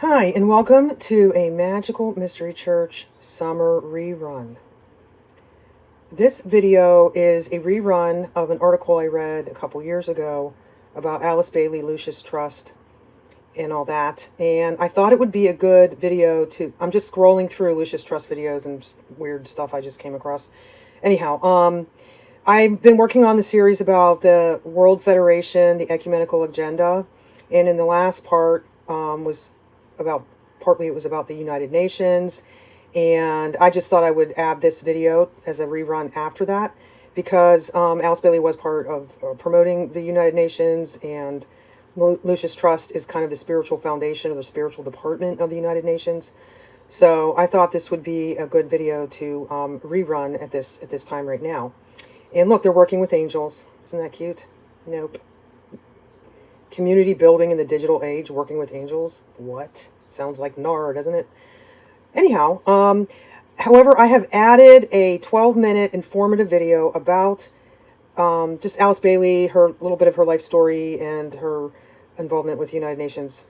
Hi, and welcome to a Magical Mystery Church summer rerun. This video is a rerun of an article I read a couple years ago about Alice Bailey, Lucis Trust, and all that. And I thought it would be a good video to... I'm just scrolling through Lucis Trust videos and just weird stuff I just came across. Anyhow, I've been working on the series about the World Federation, the Ecumenical Agenda, and in the last part partly it was about the United Nations, and I just thought I would add this video as a rerun after that because Alice Bailey was part of promoting the United Nations, and Lucis Trust is kind of the spiritual foundation or the spiritual department of the United Nations. So I thought this would be a good video to rerun at this time right now. And look, they're working with angels. Isn't that cute? Nope. Community building in the digital age, working with angels. What? Sounds like NAR, doesn't it? Anyhow, however, I have added a 12-minute informative video about just Alice Bailey, her little bit of her life story and her involvement with the United Nations.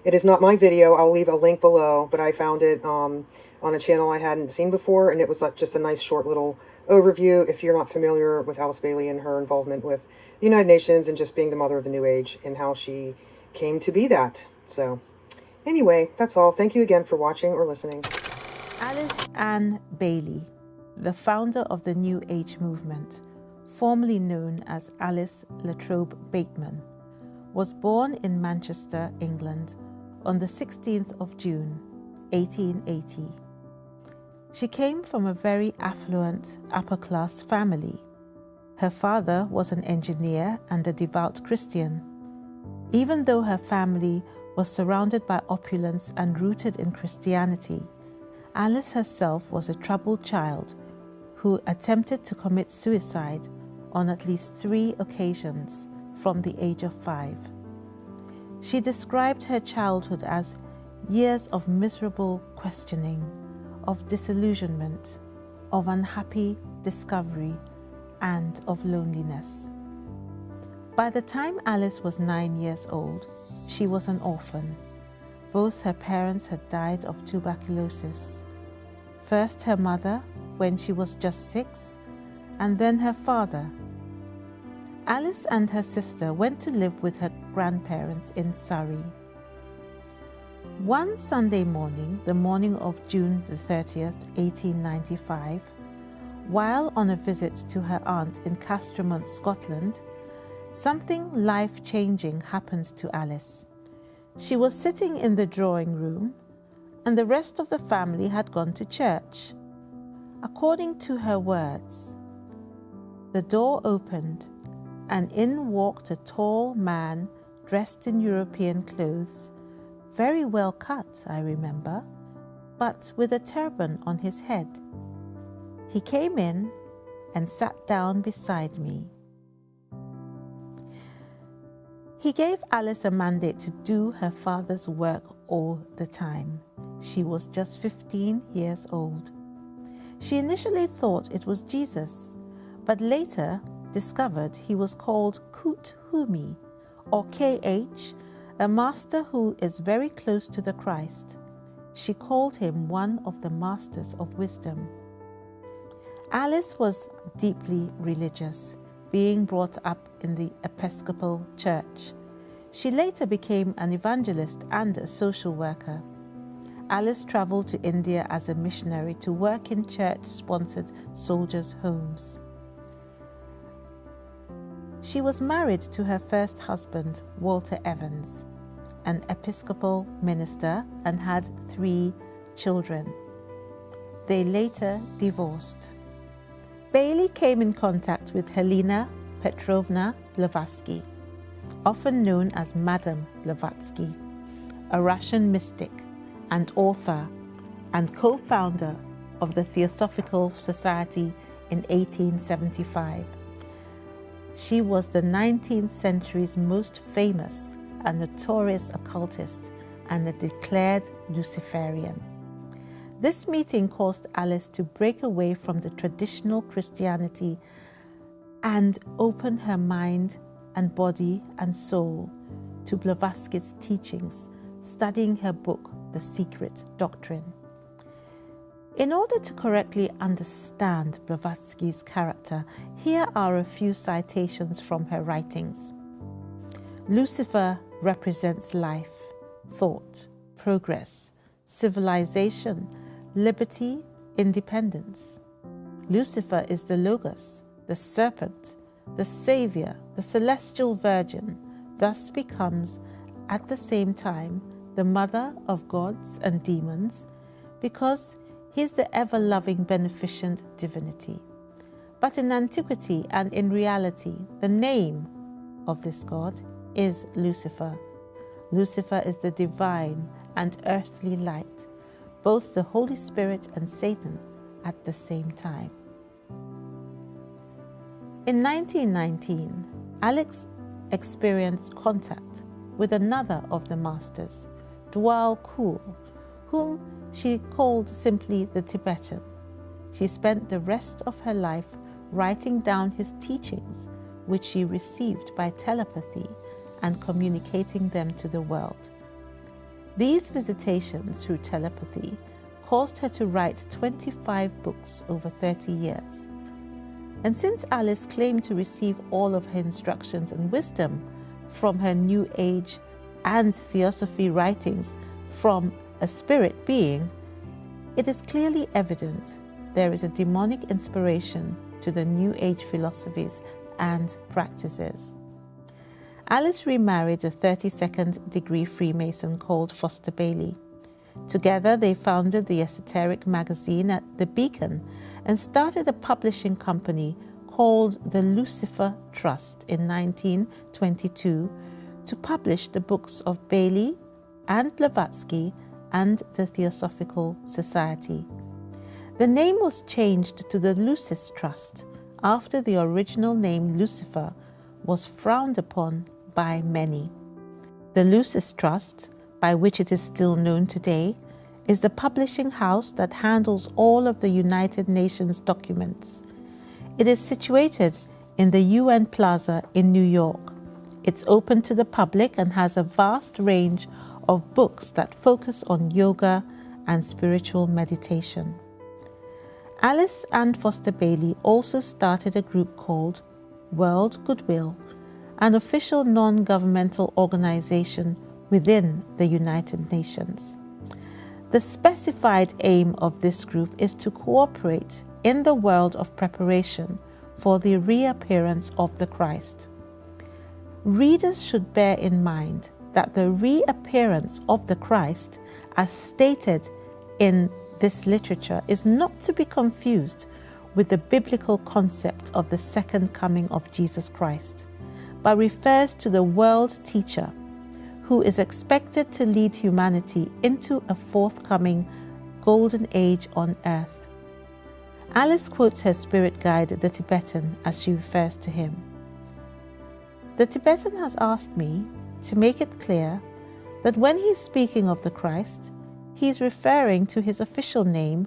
It is not my video. I'll leave a link below, but I found it on a channel I hadn't seen before, and it was like just a nice short little overview if you're not familiar with Alice Bailey and her involvement with the United Nations and just being the mother of the New Age and how she came to be that. So anyway, that's all. Thank you again for watching or listening. Alice Ann Bailey, the founder of the New Age movement, formerly known as Alice Latrobe Bateman, was born in Manchester, England, on the 16th of June, 1880. She came from a very affluent, upper-class family. Her father was an engineer and a devout Christian. Even though her family was surrounded by opulence and rooted in Christianity, Alice herself was a troubled child who attempted to commit suicide on at least 3 occasions from the age of 5. She described her childhood as years of miserable questioning, of disillusionment, of unhappy discovery, and of loneliness. By the time Alice was 9 years old, she was an orphan. Both her parents had died of tuberculosis. First her mother, when she was just 6, and then her father. Alice and her sister went to live with her grandparents in Surrey. One Sunday morning, the morning of June the 30th, 1895, while on a visit to her aunt in Castromont, Scotland, something life-changing happened to Alice. She was sitting in the drawing room, and the rest of the family had gone to church. According to her words, the door opened, and in walked a tall man dressed in European clothes, very well cut, I remember, but with a turban on his head. He came in and sat down beside me. He gave Alice a mandate to do her father's work all the time. She was just 15 years old. She initially thought it was Jesus, but later discovered he was called Kut Humi, or KH, a master who is very close to the Christ. She called him one of the masters of wisdom. Alice was deeply religious, being brought up in the Episcopal Church. She later became an evangelist and a social worker. Alice traveled to India as a missionary to work in church-sponsored soldiers' homes. She was married to her first husband, Walter Evans, an Episcopal minister, and had 3 children. They later divorced. Bailey came in contact with Helena Petrovna Blavatsky, often known as Madame Blavatsky, a Russian mystic and author and co-founder of the Theosophical Society in 1875. She was the 19th century's most famous and notorious occultist and a declared Luciferian. This meeting caused Alice to break away from the traditional Christianity and open her mind and body and soul to Blavatsky's teachings studying her book, The Secret Doctrine. In order to correctly understand Blavatsky's character, here are a few citations from her writings. Lucifer represents life, thought, progress, civilization, liberty, independence. Lucifer is the Logos, the serpent, the Savior, the celestial virgin, thus becomes at the same time the mother of gods and demons, because he is the ever-loving beneficent divinity. But in antiquity and in reality, the name of this god is Lucifer. Lucifer is the divine and earthly light, both the Holy Spirit and Satan at the same time. In 1919, Alice experienced contact with another of the masters, Dwal Khul, whom she called simply the Tibetan. She spent the rest of her life writing down his teachings, which she received by telepathy, and communicating them to the world. These visitations through telepathy caused her to write 25 books over 30 years. And since Alice claimed to receive all of her instructions and wisdom from her New Age and Theosophy writings from a spirit being, it is clearly evident there is a demonic inspiration to the New Age philosophies and practices. Alice remarried a 32nd degree Freemason called Foster Bailey. Together they founded the esoteric magazine at The Beacon and started a publishing company called the Lucis Trust in 1922 to publish the books of Bailey and Blavatsky and the Theosophical Society. The name was changed to the Lucis Trust after the original name Lucifer was frowned upon by many. The Lucis Trust, by which it is still known today, is the publishing house that handles all of the United Nations documents. It is situated in the UN Plaza in New York. It's open to the public and has a vast range of books that focus on yoga and spiritual meditation. Alice and Foster Bailey also started a group called World Goodwill, an official non-governmental organization within the United Nations. The specified aim of this group is to cooperate in the world of preparation for the reappearance of the Christ. Readers should bear in mind that the reappearance of the Christ, as stated in this literature, is not to be confused with the biblical concept of the second coming of Jesus Christ, but refers to the world teacher who is expected to lead humanity into a forthcoming golden age on earth. Alice quotes her spirit guide, the Tibetan, as she refers to him. The Tibetan has asked me to make it clear that when he is speaking of the Christ, he is referring to his official name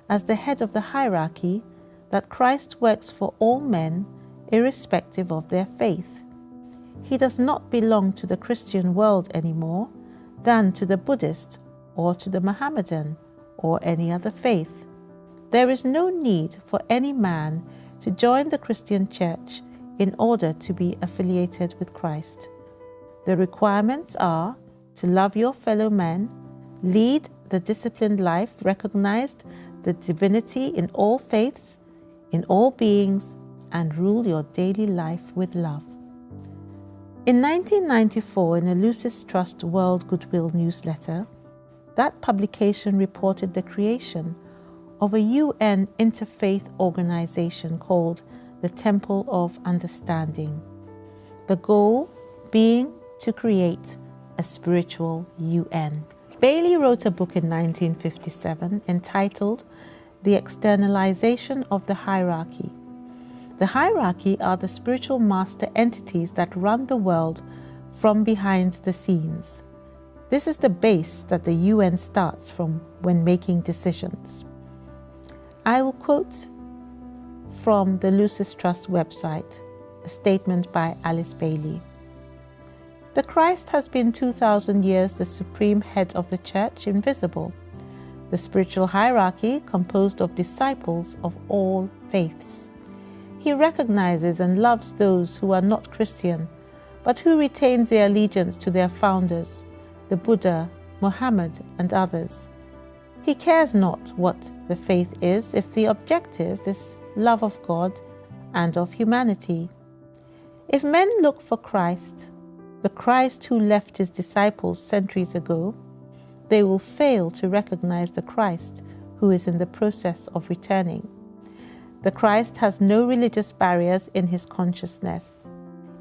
as the head of the hierarchy, that Christ works for all men irrespective of their faith. He does not belong to the Christian world any more than to the Buddhist or to the Mohammedan or any other faith. There is no need for any man to join the Christian church in order to be affiliated with Christ. The requirements are to love your fellow men, lead the disciplined life, recognize the divinity in all faiths, in all beings, and rule your daily life with love. In 1994, in a Lucis Trust World Goodwill newsletter, that publication reported the creation of a UN interfaith organization called the Temple of Understanding, the goal being to create a spiritual UN. Bailey wrote a book in 1957 entitled The Externalization of the Hierarchy. The hierarchy are the spiritual master entities that run the world from behind the scenes. This is the base that the UN starts from when making decisions. I will quote from the Lucis Trust website, a statement by Alice Bailey. The Christ has been 2,000 years the supreme head of the church, invisible, the spiritual hierarchy composed of disciples of all faiths. He recognizes and loves those who are not Christian, but who retains their allegiance to their founders, the Buddha, Muhammad, and others. He cares not what the faith is if the objective is love of God and of humanity. If men look for Christ, the Christ who left his disciples centuries ago, they will fail to recognize the Christ who is in the process of returning. The Christ has no religious barriers in his consciousness.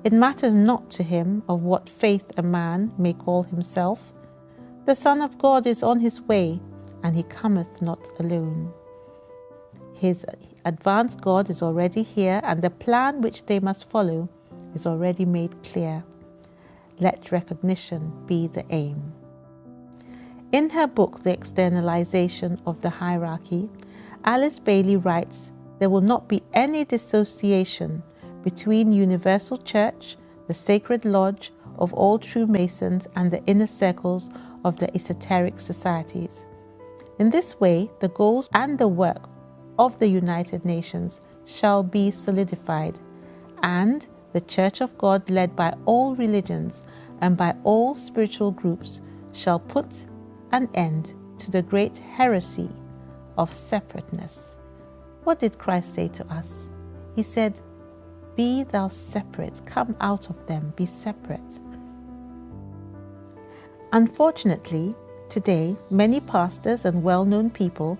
It matters not to him of what faith a man may call himself. The Son of God is on his way, and he cometh not alone. His advanced God is already here, and the plan which they must follow is already made clear. Let recognition be the aim. In her book, The Externalization of the Hierarchy, Alice Bailey writes, there will not be any dissociation between Universal Church, the Sacred Lodge of all true Masons, and the inner circles of the esoteric societies. In this way, the goals and the work of the United Nations shall be solidified, and the Church of God, led by all religions and by all spiritual groups, shall put an end to the great heresy of separateness. What did Christ say to us? He said, "Be thou separate, come out of them, be separate." Unfortunately, today, many pastors and well-known people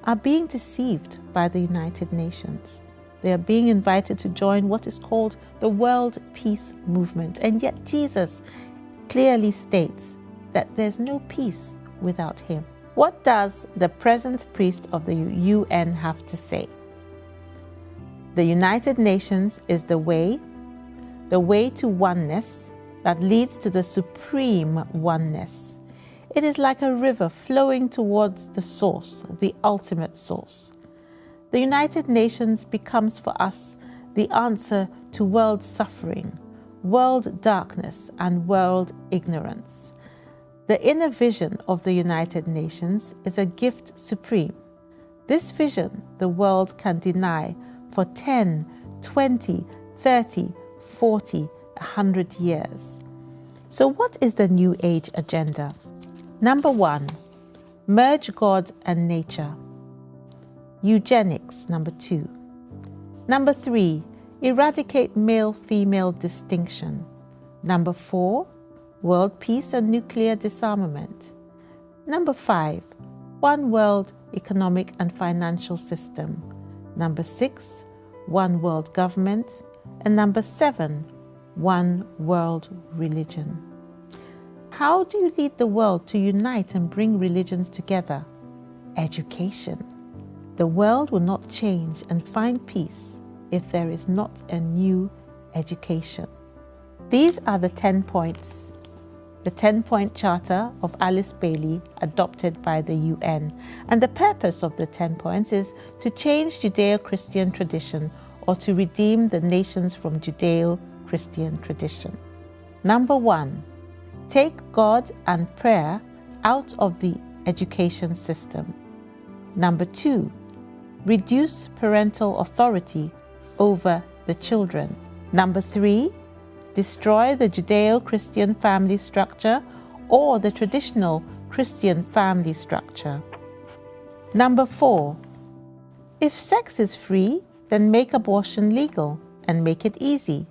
are being deceived by the United Nations. They are being invited to join what is called the World Peace Movement, and yet Jesus clearly states that there's no peace without him. What does the present priest of the UN have to say? The United Nations is the way to oneness that leads to the supreme oneness. It is like a river flowing towards the source, the ultimate source. The United Nations becomes for us the answer to world suffering, world darkness, and world ignorance. The inner vision of the United Nations is a gift supreme. This vision the world can deny for 10, 20, 30, 40, 100 years. So what is the New Age agenda? Number 1, merge God and nature. Eugenics, number 2. Number 3, eradicate male-female distinction. Number 4, world peace and nuclear disarmament. Number 5, one world economic and financial system. Number 6, one world government. And number 7, one world religion. How do you lead the world to unite and bring religions together? Education. The world will not change and find peace if there is not a new education. These are the 10 points. The 10-point charter of Alice Bailey, adopted by the UN. And the purpose of the 10 points is to change Judeo-Christian tradition, or to redeem the nations from Judeo-Christian tradition. Number 1, take God and prayer out of the education system. Number 2, reduce parental authority over the children. Number 3, destroy the Judeo-Christian family structure or the traditional Christian family structure. Number 4, if sex is free, then make abortion legal and make it easy.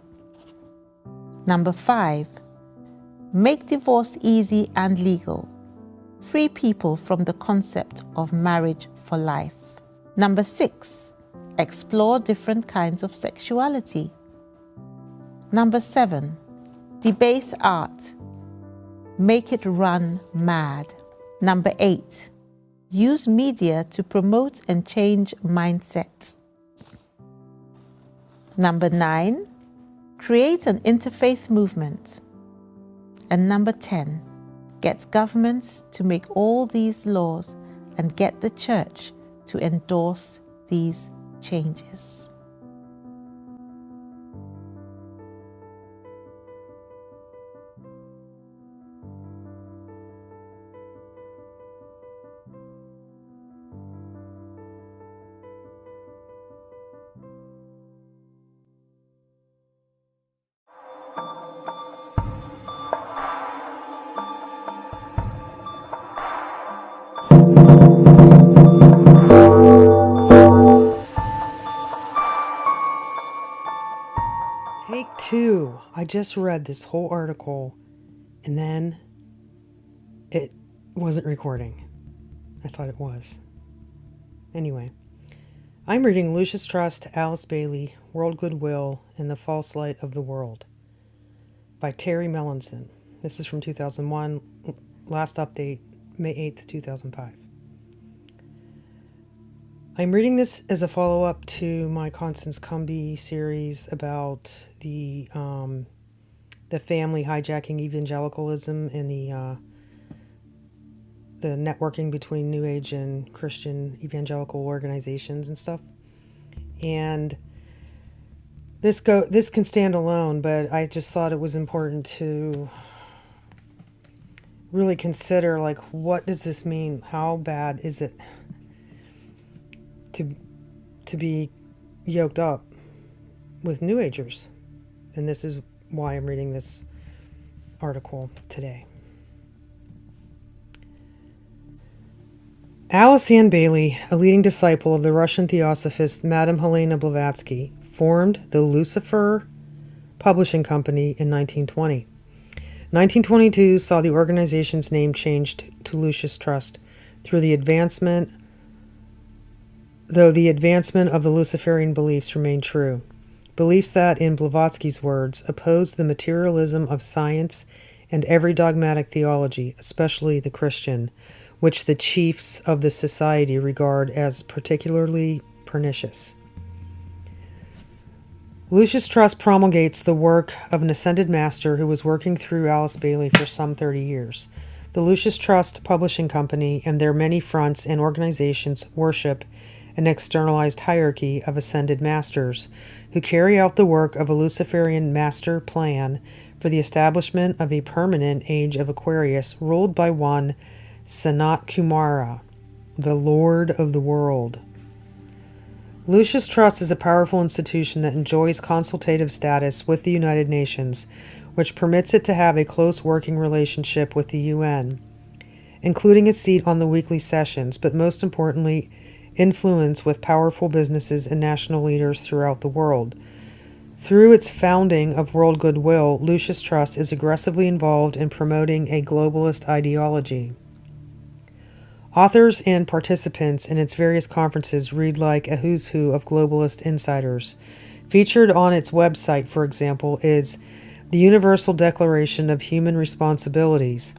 Number 5, make divorce easy and legal. Free people from the concept of marriage for life. Number 6, explore different kinds of sexuality. Number 7, debase art. Make it run mad. Number 8, use media to promote and change mindsets. Number 9, create an interfaith movement. And number 10, get governments to make all these laws and get the church to endorse these changes. Take two. I just read this whole article and then it wasn't recording. I thought it was. Anyway, I'm reading Lucis Trust Alice Bailey, World Goodwill and the False Light of the World by Terry Mellinson. This is from 2001. Last update, May 8th, 2005. I'm reading this as a follow-up to my Constance Cumby series about the family hijacking evangelicalism and the networking between New Age and Christian evangelical organizations and stuff. And this can stand alone, but I just thought it was important to really consider, like, what does this mean? How bad is it to be yoked up with New Agers? And this is why I'm reading this article today. Alice Ann Bailey, a leading disciple of the Russian theosophist Madame Helena Blavatsky, formed the Lucifer Publishing Company in 1920. 1922 saw the organization's name changed to Lucis Trust though the advancement of the Luciferian beliefs remained true. Beliefs that, in Blavatsky's words, oppose the materialism of science and every dogmatic theology, especially the Christian, which the chiefs of the society regard as particularly pernicious. Lucis Trust promulgates the work of an ascended master who was working through Alice Bailey for some 30 years. The Lucis Trust Publishing Company and their many fronts and organizations worship an externalized hierarchy of ascended masters who carry out the work of a Luciferian master plan for the establishment of a permanent age of Aquarius ruled by one Sanat Kumara, the Lord of the World. Lucis Trust is a powerful institution that enjoys consultative status with the United Nations, which permits it to have a close working relationship with the UN, including a seat on the weekly sessions, but most importantly, influence with powerful businesses and national leaders throughout the world. Through its founding of World Goodwill, Lucis Trust is aggressively involved in promoting a globalist ideology. Authors and participants in its various conferences read like a who's who of globalist insiders. Featured on its website, for example, is the Universal Declaration of Human Responsibilities,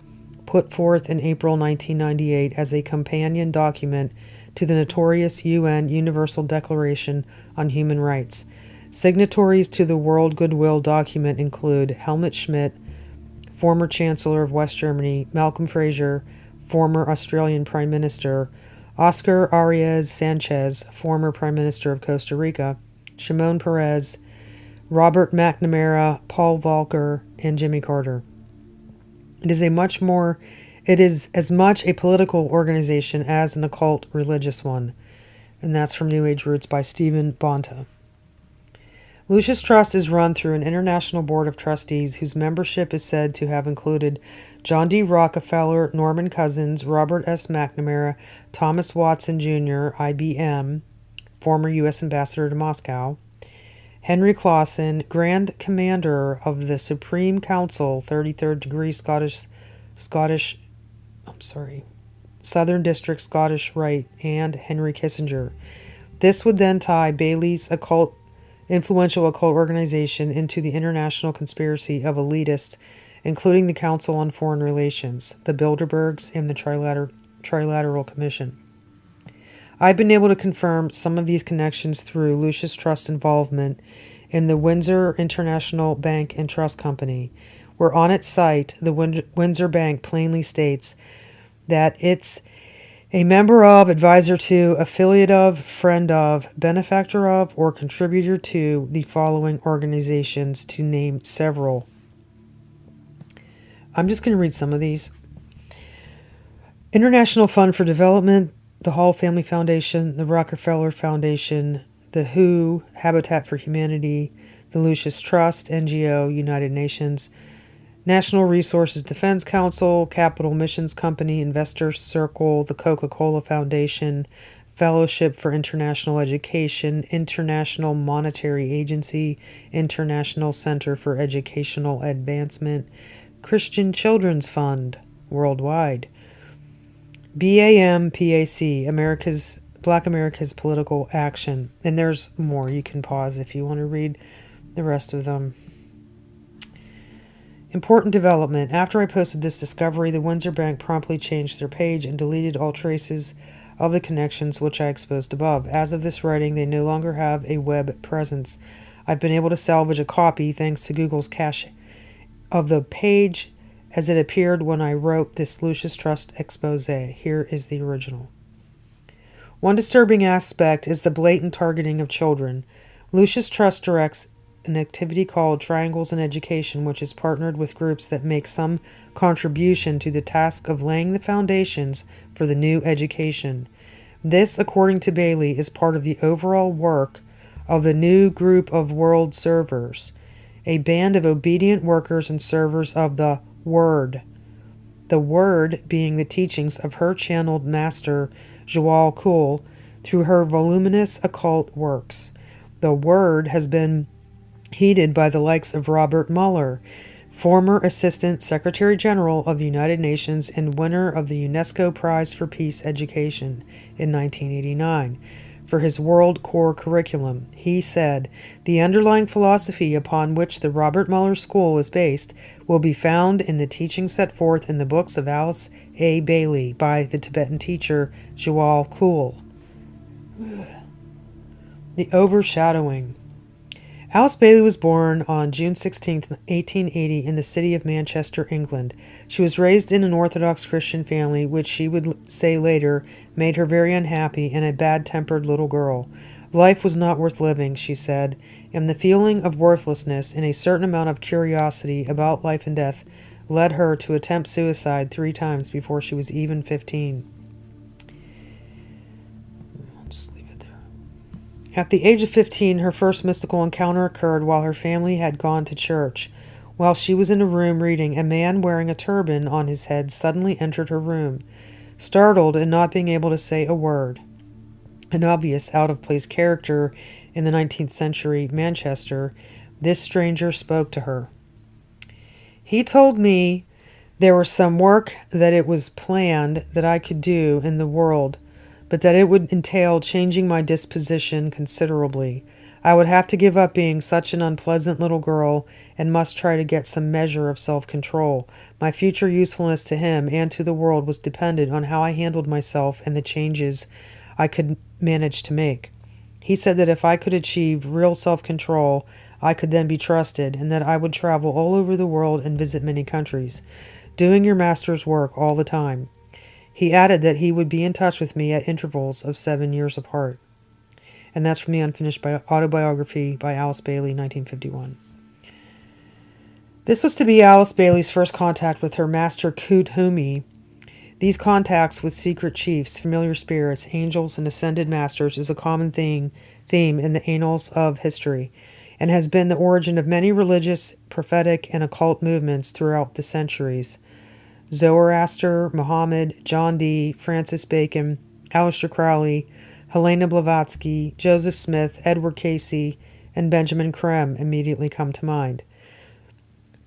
put forth in April 1998 as a companion document to the notorious UN Universal Declaration on Human Rights. Signatories to the World Goodwill document include Helmut Schmidt, former Chancellor of West Germany, Malcolm Fraser, former Australian Prime Minister, Oscar Arias Sanchez, former Prime Minister of Costa Rica, Shimon Peres, Robert McNamara, Paul Volcker, and Jimmy Carter. It is as much a political organization as an occult religious one. And that's from New Age Roots by Stephen Bonta. Lucis Trust is run through an international board of trustees whose membership is said to have included John D. Rockefeller, Norman Cousins, Robert S. McNamara, Thomas Watson Jr., IBM, former U.S. Ambassador to Moscow, Henry Clausen, Grand Commander of the Supreme Council, 33rd degree Southern District Scottish Rite, and Henry Kissinger. This would then tie Bailey's influential occult organization into the international conspiracy of elitists, including the Council on Foreign Relations, the Bilderbergs, and the Trilateral Commission. I've been able to confirm some of these connections through Lucis Trust's involvement in the Windsor International Bank and Trust Company, where on its site, the Windsor Bank plainly states that it's a member of, advisor to, affiliate of, friend of, benefactor of, or contributor to the following organizations, to name several. I'm just going to read some of these. International Fund for Development, the Hall Family Foundation, the Rockefeller Foundation, the WHO, Habitat for Humanity, the Lucis Trust, NGO, United Nations, National Resources Defense Council, Capital Missions Company, Investor Circle, the Coca-Cola Foundation, Fellowship for International Education, International Monetary Agency, International Center for Educational Advancement, Christian Children's Fund, worldwide. BAMPAC, Black America's Political Action. And there's more. You can pause if you want to read the rest of them. Important development. After I posted this discovery, the Windsor Bank promptly changed their page and deleted all traces of the connections which I exposed above. As of this writing, they no longer have a web presence. I've been able to salvage a copy thanks to Google's cache of the page as it appeared when I wrote this Lucis Trust expose. Here is the original. One disturbing aspect is the blatant targeting of children. Lucis Trust directs an activity called Triangles in Education, which is partnered with groups that make some contribution to the task of laying the foundations for the new education. This, according to Bailey, is part of the overall work of the new group of world servers, a band of obedient workers and servers of the Word. The Word being the teachings of her channeled master, Joal Kuhl, through her voluminous occult works. The Word has been heeded by the likes of Robert Mueller, former Assistant Secretary General of the United Nations and winner of the UNESCO Prize for Peace Education in 1989, for his World Core curriculum. He said, "The underlying philosophy upon which the Robert Mueller School is based will be found in the teachings set forth in the books of Alice A. Bailey by the Tibetan teacher Joal Kuhl." The overshadowing. Alice Bailey was born on June 16, 1880, in the city of Manchester, England. She was raised in an Orthodox Christian family, which she would say later made her very unhappy and a bad-tempered little girl. Life was not worth living, she said, and the feeling of worthlessness and a certain amount of curiosity about life and death led her to attempt suicide 3 times before she was even 15. At the age of 15, her first mystical encounter occurred while her family had gone to church. While she was in a room reading, a man wearing a turban on his head suddenly entered her room. Startled and not being able to say a word, an obvious out-of-place character in the 19th century Manchester, this stranger spoke to her. He told me there was some work that it was planned that I could do in the world, but that it would entail changing my disposition considerably. I would have to give up being such an unpleasant little girl and must try to get some measure of self-control. My future usefulness to him and to the world was dependent on how I handled myself and the changes I could manage to make. He said that if I could achieve real self-control, I could then be trusted, and that I would travel all over the world and visit many countries, doing your master's work all the time. He added that he would be in touch with me at intervals of 7 years apart. And that's from the unfinished autobiography by Alice Bailey, 1951. This was to be Alice Bailey's first contact with her master Kudhumi. These contacts with secret chiefs, familiar spirits, angels, and ascended masters is a common theme in the annals of history, and has been the origin of many religious, prophetic, and occult movements throughout the centuries. Zoroaster, Muhammad, John Dee, Francis Bacon, Aleister Crowley, Helena Blavatsky, Joseph Smith, Edward Casey, and Benjamin Creme immediately come to mind.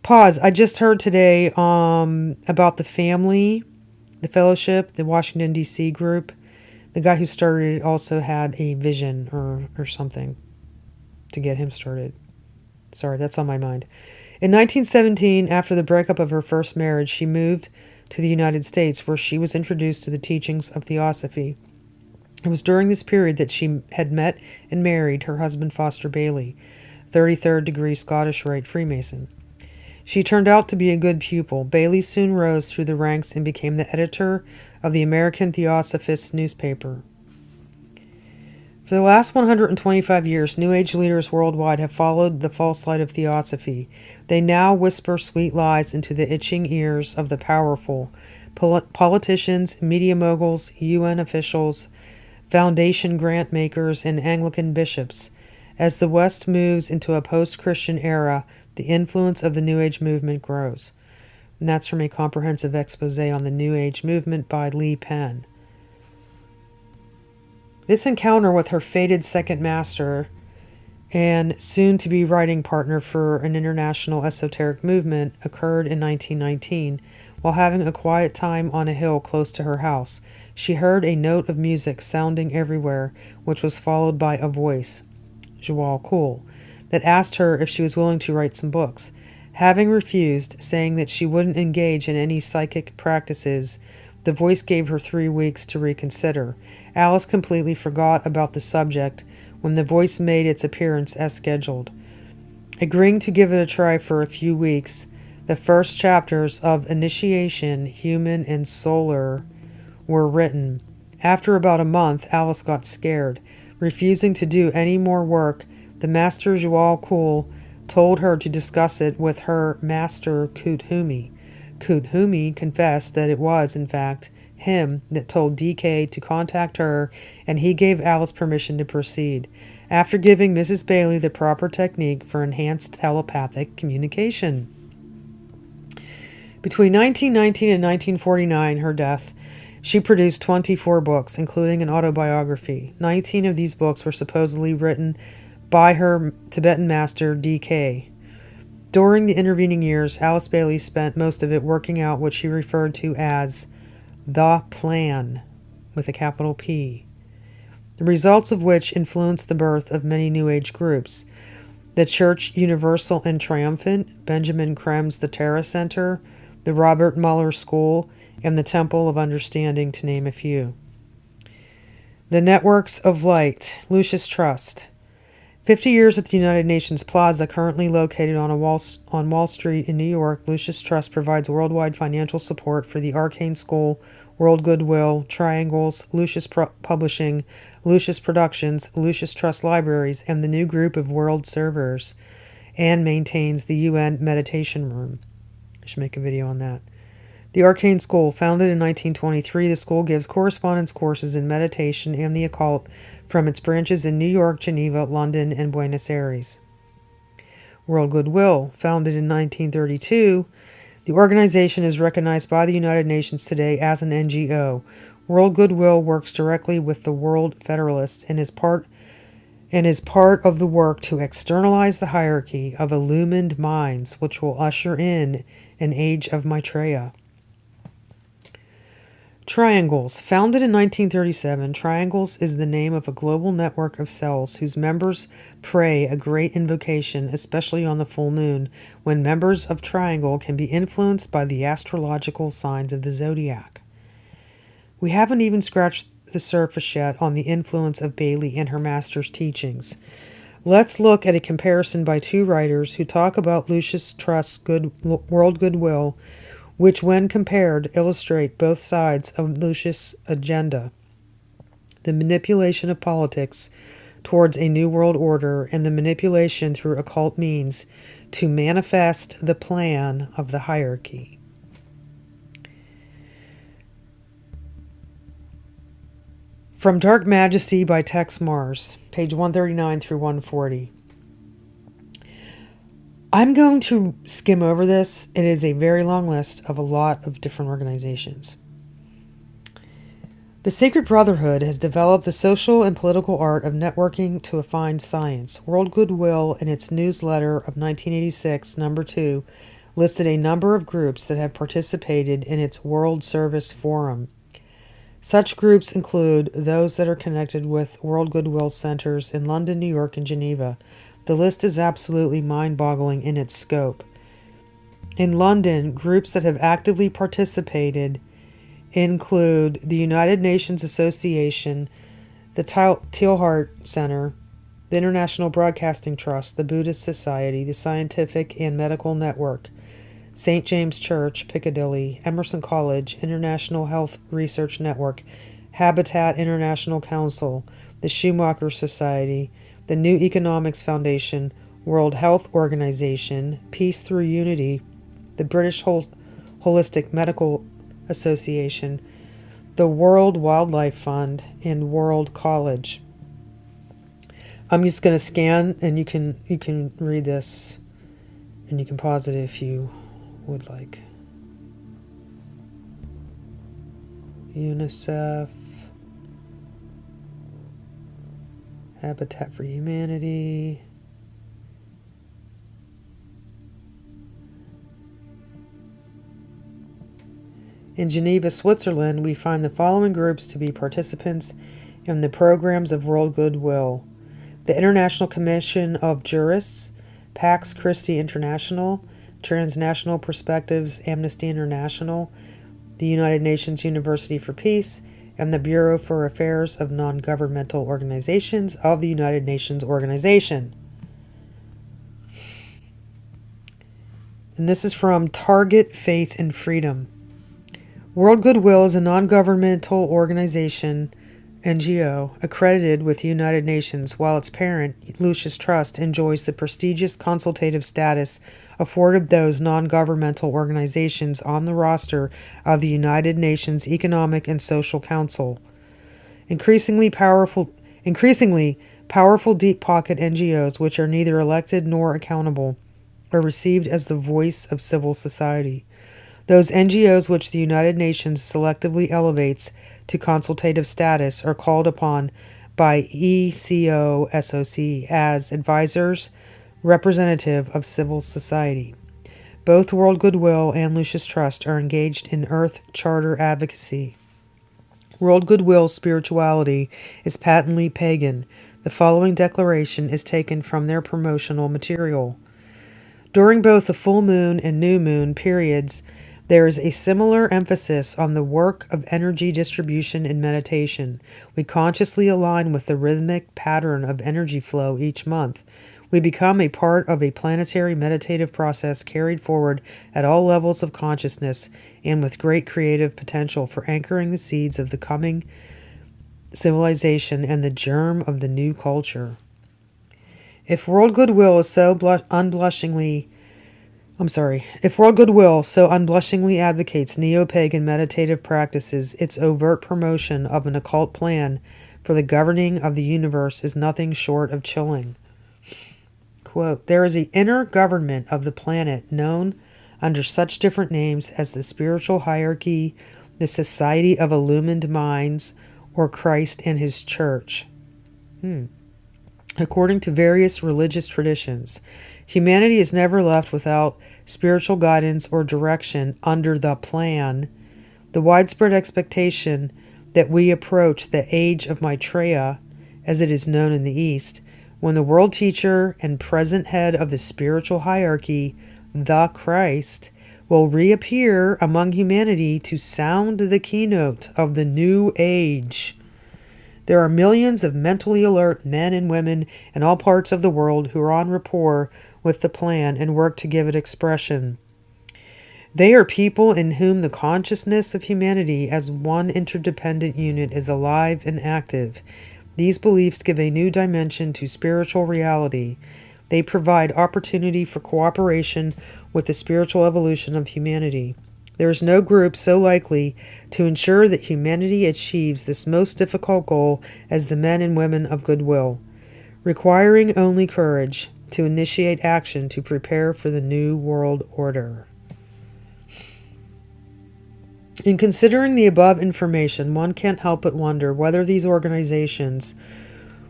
Pause. I just heard today about the family, the fellowship, the Washington, D.C. group. The guy who started it also had a vision or something to get him started. Sorry, that's on my mind. In 1917, after the breakup of her first marriage, she moved to the United States, where she was introduced to the teachings of Theosophy. It was during this period that she had met and married her husband Foster Bailey, 33rd degree Scottish Rite Freemason. She turned out to be a good pupil. Bailey soon rose through the ranks and became the editor of the American Theosophists newspaper. For the last 125 years, New Age leaders worldwide have followed the false light of Theosophy. They now whisper sweet lies into the itching ears of the powerful. Politicians, media moguls, UN officials, foundation grant makers, and Anglican bishops. As the West moves into a post-Christian era, the influence of the New Age movement grows. And that's from a comprehensive expose on the New Age movement by Lee Penn. This encounter with her fated second master and soon-to-be writing partner for an international esoteric movement occurred in 1919 while having a quiet time on a hill close to her house. She heard a note of music sounding everywhere, which was followed by a voice, Joelle Cool, that asked her if she was willing to write some books. Having refused, saying that she wouldn't engage in any psychic practices, the voice gave her 3 weeks to reconsider. Alice completely forgot about the subject when the voice made its appearance as scheduled. Agreeing to give it a try for a few weeks, the first chapters of Initiation, Human and Solar, were written. After about a month, Alice got scared. Refusing to do any more work, the master Joelle Cool told her to discuss it with her master Kuthumi. Kuthumi confessed that it was, in fact, him that told DK to contact her, and he gave Alice permission to proceed, after giving Mrs. Bailey the proper technique for enhanced telepathic communication. Between 1919 and 1949, her death, she produced 24 books, including an autobiography. 19 of these books were supposedly written by her Tibetan master, DK. During the intervening years, Alice Bailey spent most of it working out what she referred to as the plan, with a capital P, the results of which influenced the birth of many New Age groups. The Church Universal and Triumphant, Benjamin Krem's The Terra Center, the Robert Muller School, and the Temple of Understanding, to name a few. The Networks of Light, Lucis Trust. 50 years at the United Nations Plaza, currently located on Wall Street in New York, Lucis Trust provides worldwide financial support for the Arcane School, World Goodwill, Triangles, Lucis Publishing, Lucis Productions, Lucis Trust Libraries, and the new group of world servers, and maintains the UN Meditation Room. I should make a video on that. The Arcane School, founded in 1923, the school gives correspondence courses in meditation and the occult from its branches in New York, Geneva, London, and Buenos Aires. World Goodwill, founded in 1932, the organization is recognized by the United Nations today as an NGO. World Goodwill works directly with the World Federalists and is part of the work to externalize the hierarchy of illumined minds, which will usher in an age of Maitreya. Triangles. Founded in 1937, Triangles is the name of a global network of cells whose members pray a great invocation, especially on the full moon, when members of Triangle can be influenced by the astrological signs of the zodiac. We haven't even scratched the surface yet on the influence of Bailey and her master's teachings. Let's look at a comparison by two writers who talk about Lucis Trust's World Goodwill, which when compared illustrate both sides of Lucis' agenda, the manipulation of politics towards a new world order and the manipulation through occult means to manifest the plan of the hierarchy. From Dark Majesty by Tex Mars, page 139 through 140. I'm going to skim over this. It is a very long list of a lot of different organizations. The Sacred Brotherhood has developed the social and political art of networking to a fine science. World Goodwill, in its newsletter of 1986, number 2, listed a number of groups that have participated in its World Service Forum. Such groups include those that are connected with World Goodwill centers in London, New York, and Geneva. The list is absolutely mind-boggling in its scope. In London, groups that have actively participated include the United Nations Association, the Teilhard Center, the International Broadcasting Trust, the Buddhist Society, the Scientific and Medical Network, St. James Church, Piccadilly, Emerson College, International Health Research Network, Habitat International Council, the Schumacher Society, the New Economics Foundation, World Health Organization, Peace Through Unity, the British Holistic Medical Association, the World Wildlife Fund, and World College. I'm just going to scan, and you can read this, and you can pause it if you would like. UNICEF, Habitat for Humanity. In Geneva, Switzerland, we find the following groups to be participants in the programs of World Goodwill: the International Commission of Jurists, Pax Christi International, Transnational Perspectives, Amnesty International, the United Nations University for Peace, and the Bureau for Affairs of Non-Governmental Organizations of the United Nations Organization. And this is from Target Faith and Freedom. World Goodwill is a non-governmental organization, NGO, accredited with the United Nations, while its parent, Lucis Trust, enjoys the prestigious consultative status afforded those non-governmental organizations on the roster of the United Nations Economic and Social Council. Increasingly powerful deep-pocket NGOs, which are neither elected nor accountable, are received as the voice of civil society. Those NGOs which the United Nations selectively elevates to consultative status are called upon by ECOSOC as advisors, representative of civil society. Both World Goodwill and Lucis Trust are engaged in Earth Charter advocacy. World Goodwill's spirituality is patently pagan. The following declaration is taken from their promotional material. During both the full moon and new moon periods, there is a similar emphasis on the work of energy distribution and meditation. We consciously align with the rhythmic pattern of energy flow each month. We become a part of a planetary meditative process carried forward at all levels of consciousness and with great creative potential for anchoring the seeds of the coming civilization and the germ of the new culture. If World Goodwill so unblushingly advocates neo-pagan meditative practices, its overt promotion of an occult plan for the governing of the universe is nothing short of chilling. Quote, there is an inner government of the planet known under such different names as the spiritual hierarchy, the Society of Illumined Minds, or Christ and his Church. According to various religious traditions, humanity is never left without spiritual guidance or direction under the plan. The widespread expectation that we approach the age of Maitreya, as it is known in the East, when the world teacher and present head of the spiritual hierarchy, the Christ, will reappear among humanity to sound the keynote of the new age. There are millions of mentally alert men and women in all parts of the world who are on rapport with the plan and work to give it expression. They are people in whom the consciousness of humanity as one interdependent unit is alive and active. These beliefs give a new dimension to spiritual reality. They provide opportunity for cooperation with the spiritual evolution of humanity. There is no group so likely to ensure that humanity achieves this most difficult goal as the men and women of goodwill, requiring only courage to initiate action to prepare for the new world order. In considering the above information, one can't help but wonder whether these organizations,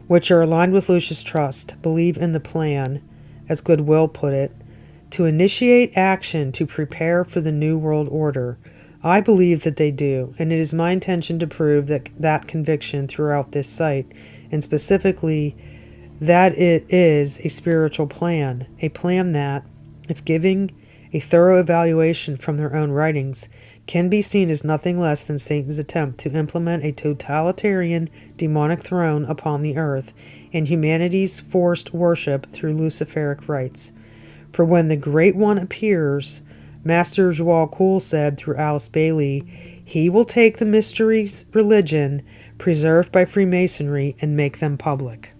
which are aligned with Lucis Trust, believe in the plan, as Goodwill put it, to initiate action to prepare for the new world order. I believe that they do, and it is my intention to prove that conviction throughout this site, and specifically that it is a spiritual plan, a plan that, if giving a thorough evaluation from their own writings, can be seen as nothing less than Satan's attempt to implement a totalitarian demonic throne upon the earth and humanity's forced worship through Luciferic rites. For when the Great One appears, Master Joao Kuhl said through Alice Bailey, he will take the mysteries religion preserved by Freemasonry and make them public.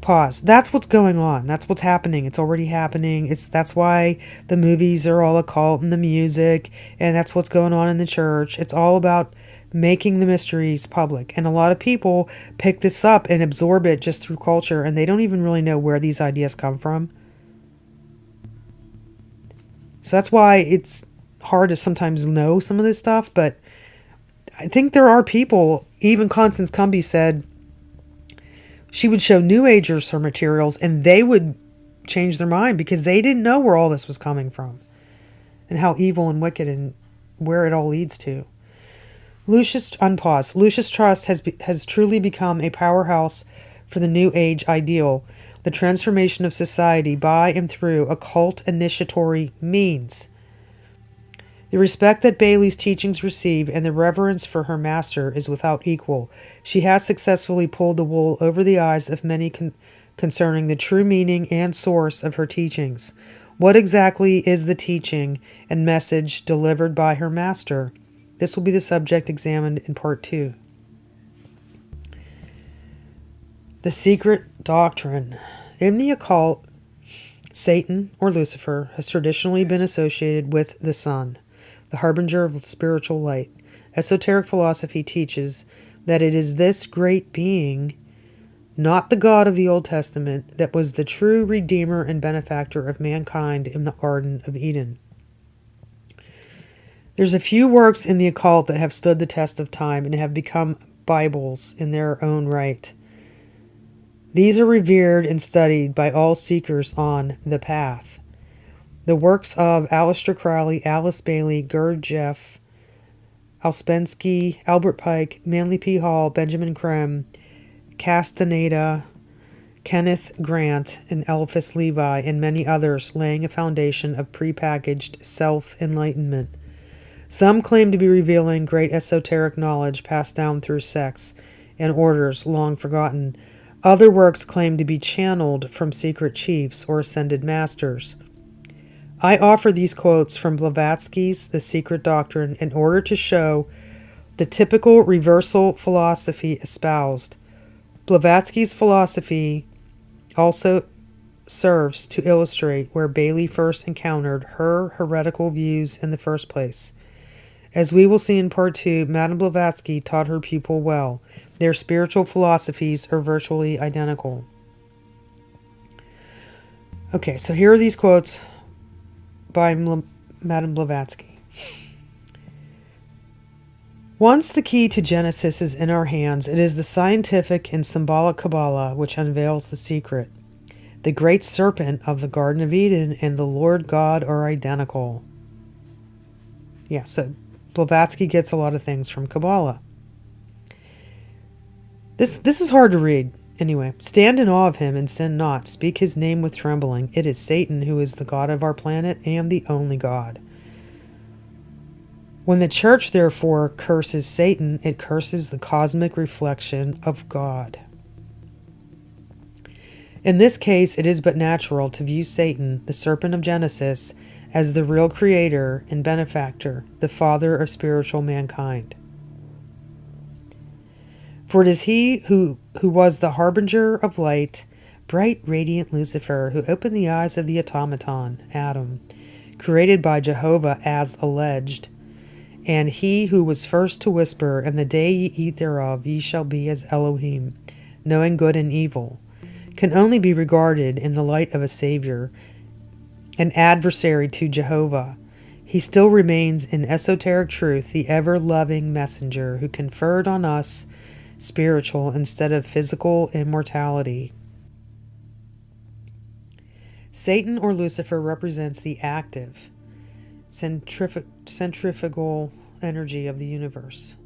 Pause. That's what's going on. That's what's happening. It's already happening. That's why the movies are all occult and the music, and that's what's going on in the church. It's all about making the mysteries public. And a lot of people pick this up and absorb it just through culture, and they don't even really know where these ideas come from. So that's why it's hard to sometimes know some of this stuff, but I think there are people, even Constance Cumby said she would show New Agers her materials and they would change their mind because they didn't know where all this was coming from and how evil and wicked and where it all leads to. Lucis Trust has truly become a powerhouse for the New Age ideal, the transformation of society by and through occult initiatory means. The respect that Bailey's teachings receive and the reverence for her master is without equal. She has successfully pulled the wool over the eyes of many concerning the true meaning and source of her teachings. What exactly is the teaching and message delivered by her master? This will be the subject examined in part 2. The secret doctrine. In the occult, Satan, or Lucifer, has traditionally been associated with the sun, the harbinger of spiritual light. Esoteric philosophy teaches that it is this great being, not the God of the Old Testament, that was the true redeemer and benefactor of mankind in the Garden of Eden. There's a few works in the occult that have stood the test of time and have become Bibles in their own right. These are revered and studied by all seekers on the path. The works of Aleister Crowley, Alice Bailey, Gurdjieff, Ouspensky, Albert Pike, Manly P. Hall, Benjamin Creme, Castaneda, Kenneth Grant, and Eliphas Levi, and many others, laying a foundation of prepackaged self-enlightenment. Some claim to be revealing great esoteric knowledge passed down through sects and orders long forgotten. Other works claim to be channeled from secret chiefs or ascended masters. I offer these quotes from Blavatsky's The Secret Doctrine in order to show the typical reversal philosophy espoused. Blavatsky's philosophy also serves to illustrate where Bailey first encountered her heretical views in the first place. As we will see in part 2, Madame Blavatsky taught her pupil well. Their spiritual philosophies are virtually identical. Okay, so here are these quotes by Madame Blavatsky. Once the key to Genesis is in our hands, it is the scientific and symbolic Kabbalah which unveils the secret. The great serpent of the Garden of Eden and the Lord God are identical. Yeah, so Blavatsky gets a lot of things from Kabbalah. This is hard to read. Anyway, stand in awe of him and sin not. Speak his name with trembling. It is Satan who is the God of our planet and the only God. When the church, therefore, curses Satan, it curses the cosmic reflection of God. In this case, it is but natural to view Satan, the serpent of Genesis, as the real creator and benefactor, the father of spiritual mankind. For it is he who was the harbinger of light, bright, radiant Lucifer, who opened the eyes of the automaton, Adam, created by Jehovah as alleged, and he who was first to whisper, "In the day ye eat thereof, ye shall be as Elohim, knowing good and evil," can only be regarded in the light of a Savior, an adversary to Jehovah. He still remains in esoteric truth the ever-loving messenger who conferred on us spiritual instead of physical immortality. Satan or Lucifer represents the active, centrifugal energy of the universe.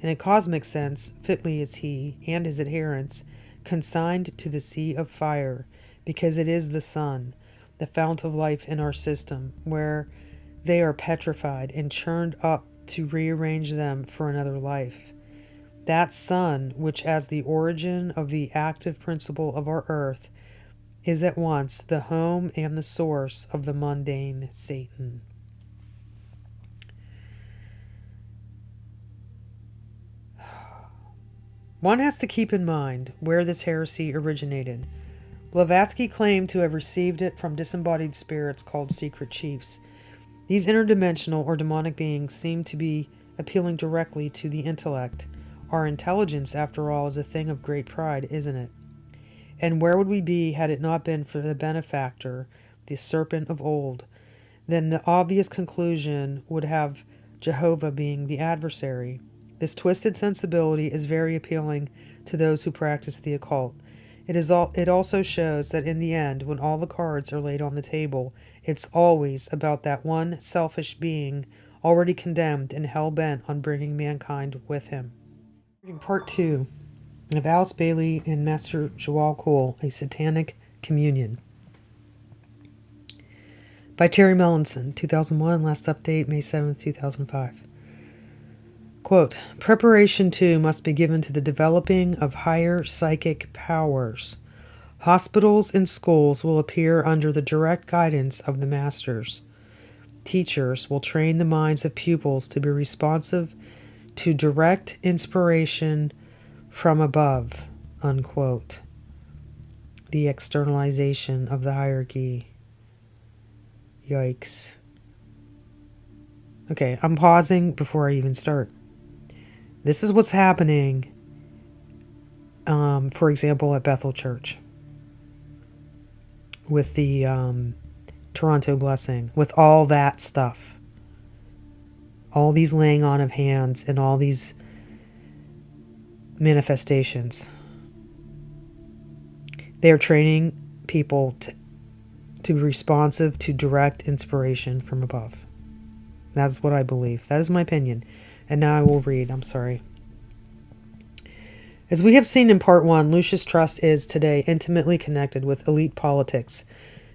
In a cosmic sense, fitly is he and his adherents consigned to the sea of fire, because it is the sun, the fount of life in our system, where they are petrified and churned up to rearrange them for another life. That sun, which as the origin of the active principle of our earth, is at once the home and the source of the mundane Satan. One has to keep in mind where this heresy originated. Blavatsky claimed to have received it from disembodied spirits called secret chiefs. These interdimensional or demonic beings seem to be appealing directly to the intellect. Our intelligence, after all, is a thing of great pride, isn't it? And where would we be had it not been for the benefactor, the serpent of old, then the obvious conclusion would have Jehovah being the adversary. This twisted sensibility is very appealing to those who practice the occult. It also shows that in the end, when all the cards are laid on the table, it's always about that one selfish being already condemned and hell-bent on bringing mankind with him. Reading Part 2 of Alice Bailey and Master Joel Kuhl, A Satanic Communion. By Terry Mellinson, 2001, last update, May 7th, 2005. Quote, preparation, too, must be given to the developing of higher psychic powers. Hospitals and schools will appear under the direct guidance of the masters. Teachers will train the minds of pupils to be responsive to direct inspiration from above, unquote. The externalization of the hierarchy. Yikes. Okay, I'm pausing before I even start. This is what's happening, for example, at Bethel Church with the Toronto blessing, with all that stuff. All these laying on of hands and all these manifestations. They're training people to be responsive to direct inspiration from above. That's what I believe. That is my opinion. And now I will read. I'm sorry. As we have seen in Part 1, Lucis Trust is today intimately connected with elite politics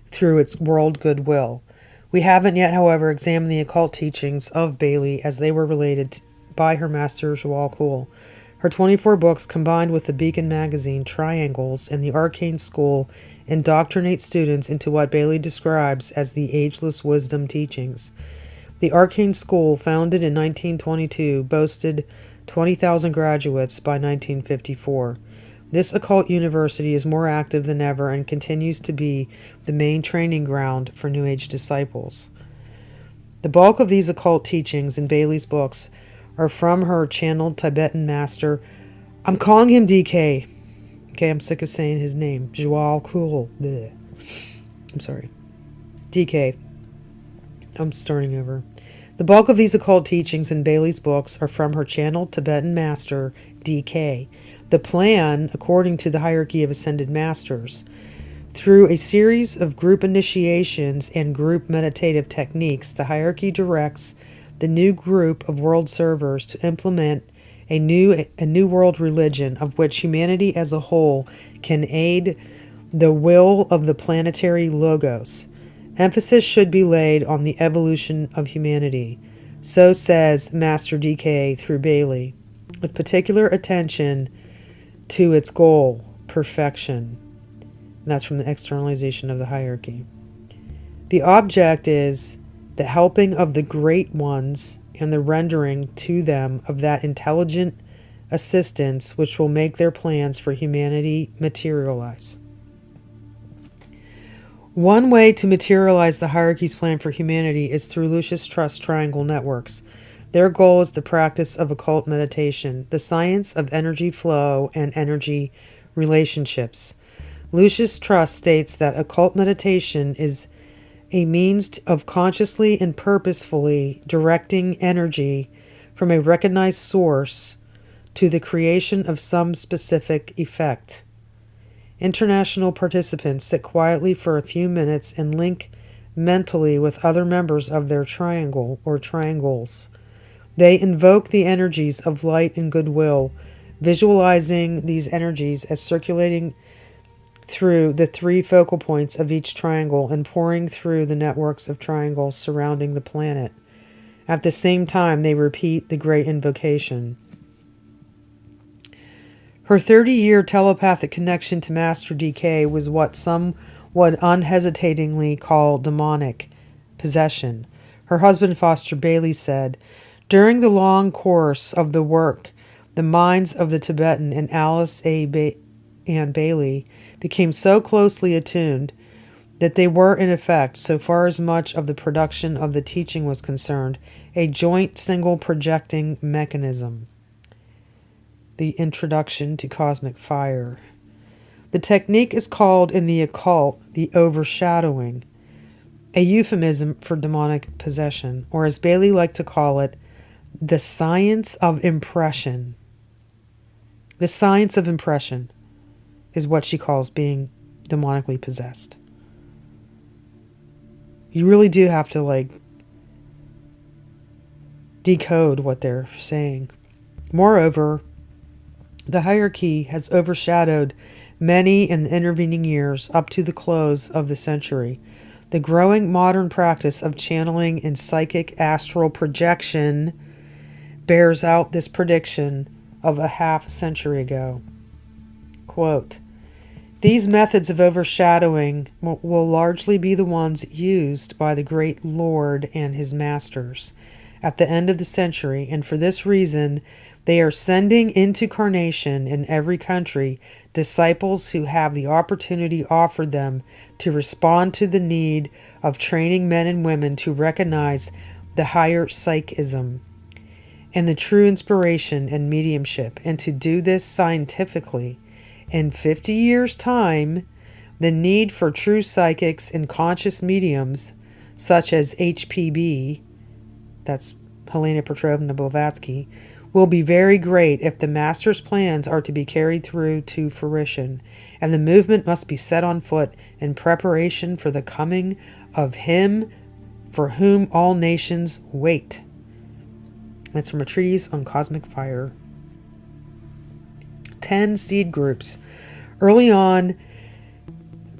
through its world goodwill. We haven't yet, however, examined the occult teachings of Bailey as they were related by her master, Joel Kuhl. Her 24 books, combined with the Beacon magazine, Triangles, and the Arcane School, indoctrinate students into what Bailey describes as the ageless wisdom teachings. The Arcane School, founded in 1922, boasted 20,000 graduates by 1954. This occult university is more active than ever and continues to be the main training ground for New Age disciples. The bulk of these occult teachings in Bailey's books are from her channeled Tibetan master. I'm calling him DK. Okay, I'm sick of saying his name. Joel Kuhl. Bleh. I'm sorry. DK. I'm starting over. The bulk of these occult teachings in Bailey's books are from her channeled Tibetan master, DK. The plan, according to the hierarchy of ascended masters, through a series of group initiations and group meditative techniques, the hierarchy directs the new group of world servers to implement a new world religion of which humanity as a whole can aid the will of the planetary logos. Emphasis should be laid on the evolution of humanity, so says Master DK through Bailey, with particular attention to its goal, perfection. And that's from the externalization of the hierarchy. The object is the helping of the great ones and the rendering to them of that intelligent assistance which will make their plans for humanity materialize. One way to materialize the hierarchy's plan for humanity is through Lucis Trust Triangle networks. Their goal is the practice of occult meditation, the science of energy flow and energy relationships. Lucis Trust states that occult meditation is a means of consciously and purposefully directing energy from a recognized source to the creation of some specific effect. International participants sit quietly for a few minutes and link mentally with other members of their triangle or triangles. They invoke the energies of light and goodwill, visualizing these energies as circulating through the three focal points of each triangle and pouring through the networks of triangles surrounding the planet. At the same time, they repeat the great invocation. Her 30-year telepathic connection to Master DK was what some would unhesitatingly call demonic possession. Her husband, Foster Bailey, said, during the long course of the work, the minds of the Tibetan and Alice and Bailey became so closely attuned that they were, in effect, so far as much of the production of the teaching was concerned, a joint single projecting mechanism. The introduction to cosmic fire. The technique is called in the occult the overshadowing. a euphemism for demonic possession, or as Bailey liked to call it, the science of impression. The science of impression is what she calls being demonically possessed. You really do have to decode what they're saying. Moreover, the hierarchy has overshadowed many in the intervening years up to the close of the century. The growing modern practice of channeling and psychic astral projection bears out this prediction of a half century ago. Quote, "These methods of overshadowing will largely be the ones used by the great Lord and his masters at the end of the century, and for this reason they are sending into carnation in every country disciples who have the opportunity offered them to respond to the need of training men and women to recognize the higher psychism and the true inspiration and mediumship, and to do this scientifically. In 50 years' time, the need for true psychics and conscious mediums, such as HPB, that's Helena Petrovna Blavatsky, will be very great if the master's plans are to be carried through to fruition, and the movement must be set on foot in preparation for the coming of him for whom all nations wait." That's from a treatise on cosmic fire. 10 seed groups. Early on,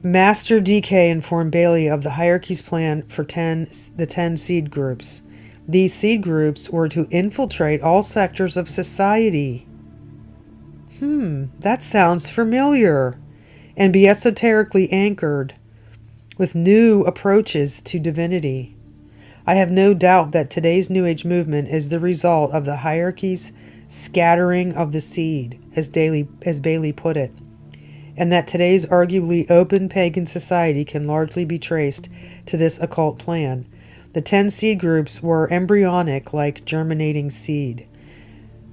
Master DK informed Bailey of the hierarchy's plan for the 10 seed groups. These seed groups were to infiltrate all sectors of society. That sounds familiar. And be esoterically anchored with new approaches to divinity. I have no doubt that today's New Age movement is the result of the hierarchy's scattering of the seed, as Bailey put it, and that today's arguably open pagan society can largely be traced to this occult plan. The 10 seed groups were embryonic, like germinating seed.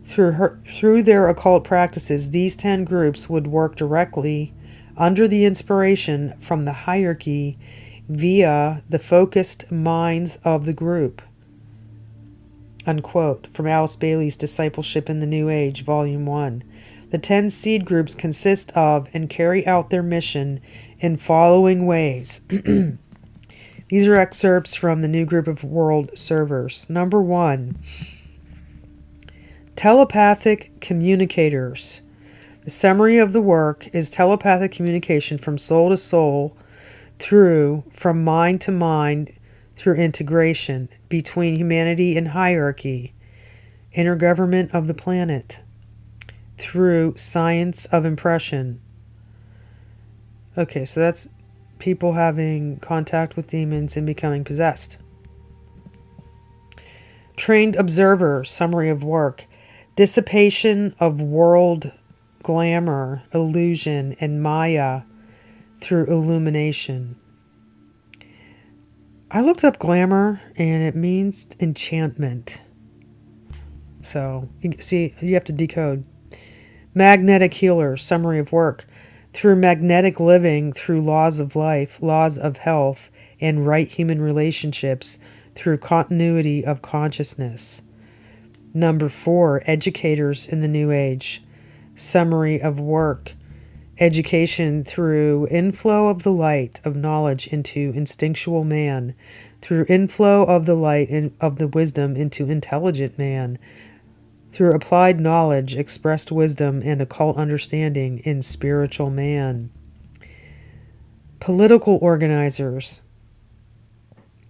Through their occult practices, these 10 groups would work directly under the inspiration from the hierarchy via the focused minds of the group. Unquote, from Alice Bailey's Discipleship in the New Age, Volume 1. The 10 seed groups consist of and carry out their mission in following ways. These are excerpts from the new group of world servers. Number 1, telepathic communicators. The summary of the work is telepathic communication from soul to soul from mind to mind, through integration between humanity and hierarchy, intergovernment of the planet, through science of impression. Okay, so that's people having contact with demons and becoming possessed. Trained observer, summary of work, dissipation of world glamour, illusion, and Maya through illumination. I looked up glamour and it means enchantment. So, you have to decode. Magnetic healer, summary of work. Through magnetic living, through laws of life, laws of health, and right human relationships, through continuity of consciousness. Number 4, educators in the New Age. Summary of work. Education through inflow of the light of knowledge into instinctual man, through inflow of the light of the wisdom into intelligent man, through applied knowledge, expressed wisdom, and occult understanding in spiritual man. Political organizers.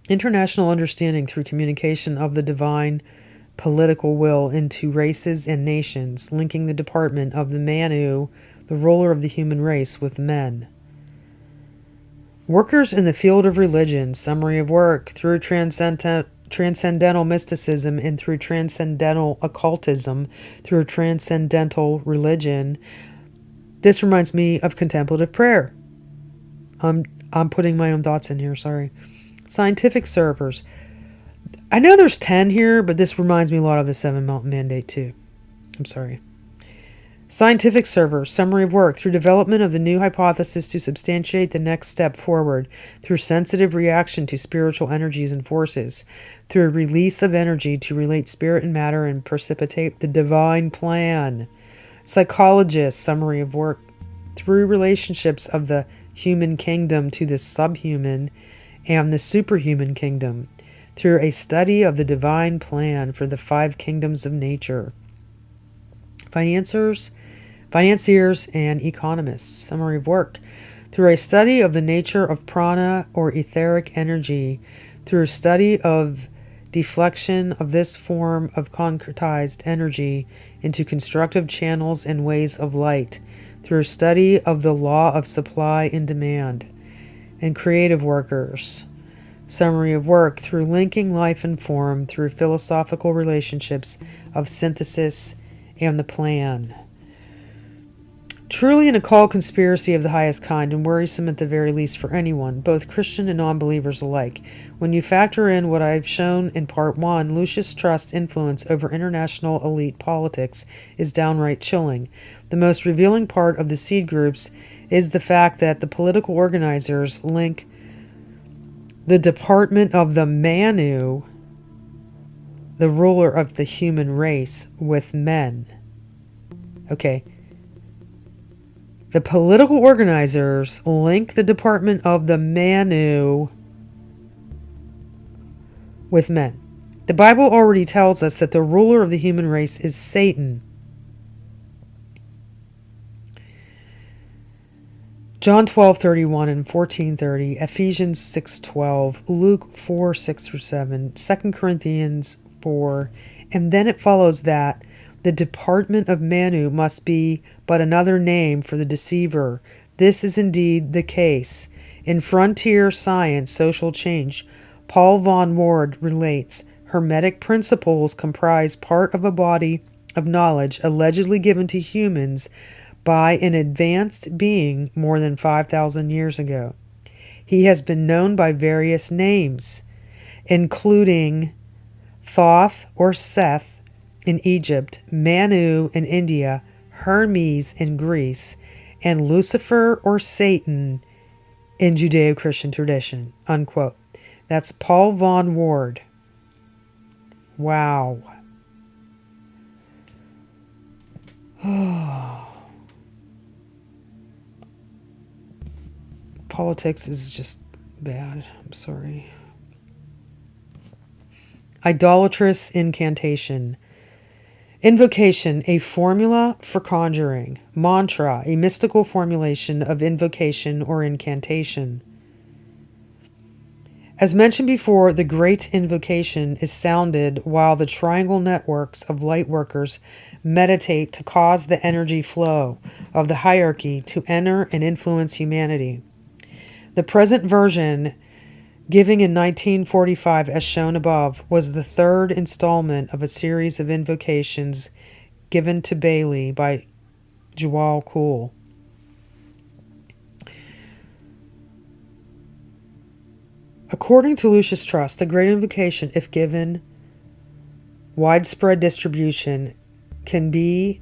International understanding through communication of the divine political will into races and nations, linking the department of the Manu, the ruler of the human race, with men. Workers in the field of religion, summary of work, through transcendental mysticism and through transcendental occultism, through transcendental religion. This reminds me of contemplative prayer. I'm putting my own thoughts in here, sorry. Scientific servers. I know there's 10 here, but this reminds me a lot of the 7 Mountain Mandate too. I'm sorry. Scientific server, summary of work, through development of the new hypothesis to substantiate the next step forward, through sensitive reaction to spiritual energies and forces, through release of energy to relate spirit and matter and precipitate the divine plan. Psychologist, summary of work, through relationships of the human kingdom to the subhuman and the superhuman kingdom, through a study of the divine plan for the 5 kingdoms of nature. Financiers and economists, summary of work, through a study of the nature of prana or etheric energy, through a study of deflection of this form of concretized energy into constructive channels and ways of light, through a study of the law of supply and demand. And creative workers, summary of work, through linking life and form, through philosophical relationships of synthesis and the plan. Truly an occult conspiracy of the highest kind, and worrisome at the very least for anyone, both Christian and non-believers alike. When you factor in what I've shown in Part 1, Lucis Trust's influence over international elite politics is downright chilling. The most revealing part of the seed groups is the fact that the political organizers link the department of the Manu, the ruler of the human race, with men. Okay. The political organizers link the department of the Manu with men. The Bible already tells us that the ruler of the human race is Satan. John 12:31 and 14:30, Ephesians 6:12, Luke 4:6-7, 2 Corinthians 4, and then it follows that the department of Manu must be but another name for the deceiver. This is indeed the case. In Frontier Science, Social Change, Paul von Ward relates, Hermetic principles comprise part of a body of knowledge allegedly given to humans by an advanced being more than 5,000 years ago. He has been known by various names, including Thoth or Seth in Egypt, Manu in India, Hermes in Greece, and Lucifer or Satan in Judeo-Christian tradition, unquote. That's Paul von Ward. Wow. Politics is just bad. I'm sorry. Idolatrous incantation. Invocation, a formula for conjuring. Mantra, a mystical formulation of invocation or incantation. As mentioned before, the Great Invocation is sounded while the triangle networks of light workers meditate to cause the energy flow of the hierarchy to enter and influence humanity. The present version, giving in 1945 as shown above, was the 3rd installment of a series of invocations given to Bailey by Jewel Cool. According to Lucis Trust, the Great Invocation, if given widespread distribution, can be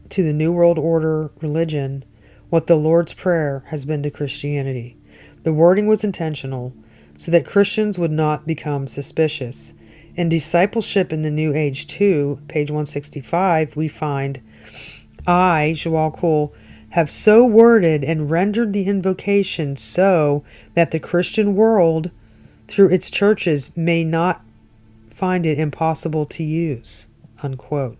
to the New World Order religion what the Lord's Prayer has been to Christianity. The wording was intentional, so that Christians would not become suspicious. In Discipleship in the New Age 2, page 165, we find, I, Jewel Cool, have so worded and rendered the invocation so that the Christian world, through its churches, may not find it impossible to use, unquote.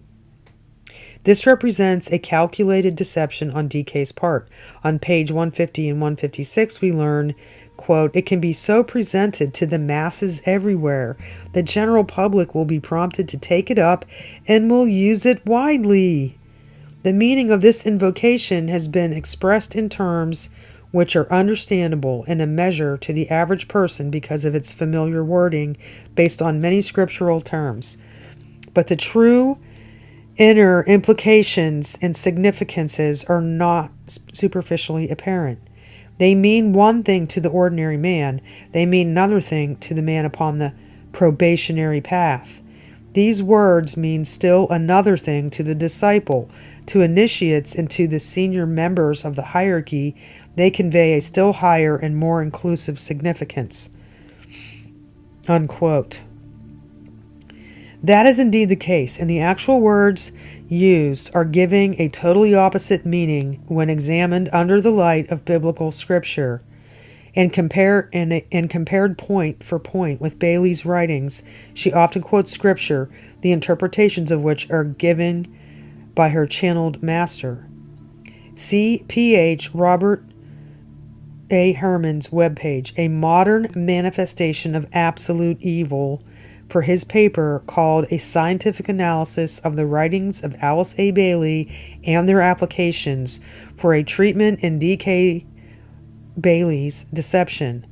This represents a calculated deception on DK's part. On page 150 and 156, we learn, quote, it can be so presented to the masses everywhere. The general public will be prompted to take it up and will use it widely. The meaning of this invocation has been expressed in terms which are understandable in a measure to the average person because of its familiar wording based on many scriptural terms. But the true inner implications and significances are not superficially apparent. They mean one thing to the ordinary man. They mean another thing to the man upon the probationary path. These words mean still another thing to the disciple. To initiates and to the senior members of the hierarchy, they convey a still higher and more inclusive significance. Unquote. That is indeed the case, and the actual words used are giving a totally opposite meaning when examined under the light of biblical scripture. And compared point for point with Bailey's writings, she often quotes scripture, the interpretations of which are given by her channeled master. See P.H. Robert A. Herman's webpage, A Modern Manifestation of Absolute Evil, for his paper called A Scientific Analysis of the Writings of Alice A. Bailey and Their Applications for a Treatment in D.K. Bailey's Deception.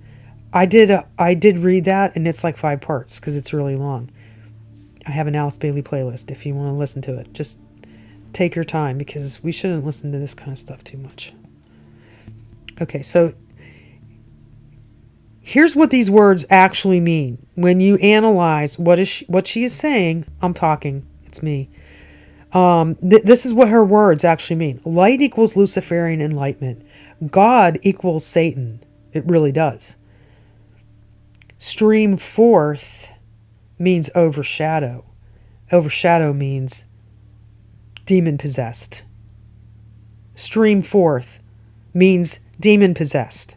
I did read that, and it's like 5 parts because it's really long. I have an Alice Bailey playlist if you want to listen to it. Just take your time because we shouldn't listen to this kind of stuff too much. Okay, so here's what these words actually mean. When you analyze what she is saying, I'm talking, it's me. This is what her words actually mean. Light equals Luciferian enlightenment. God equals Satan. It really does. Stream forth means overshadow. Overshadow means demon possessed. Stream forth means demon possessed.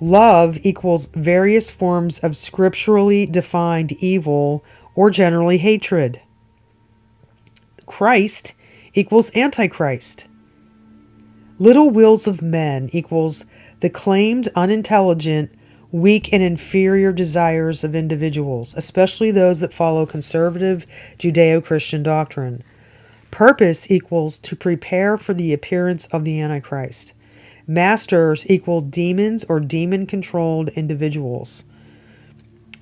Love equals various forms of scripturally defined evil or generally hatred. Christ equals Antichrist. Little wills of men equals the claimed unintelligent, weak, and inferior desires of individuals, especially those that follow conservative Judeo-Christian doctrine. Purpose equals to prepare for the appearance of the Antichrist. Masters equal demons or demon-controlled individuals.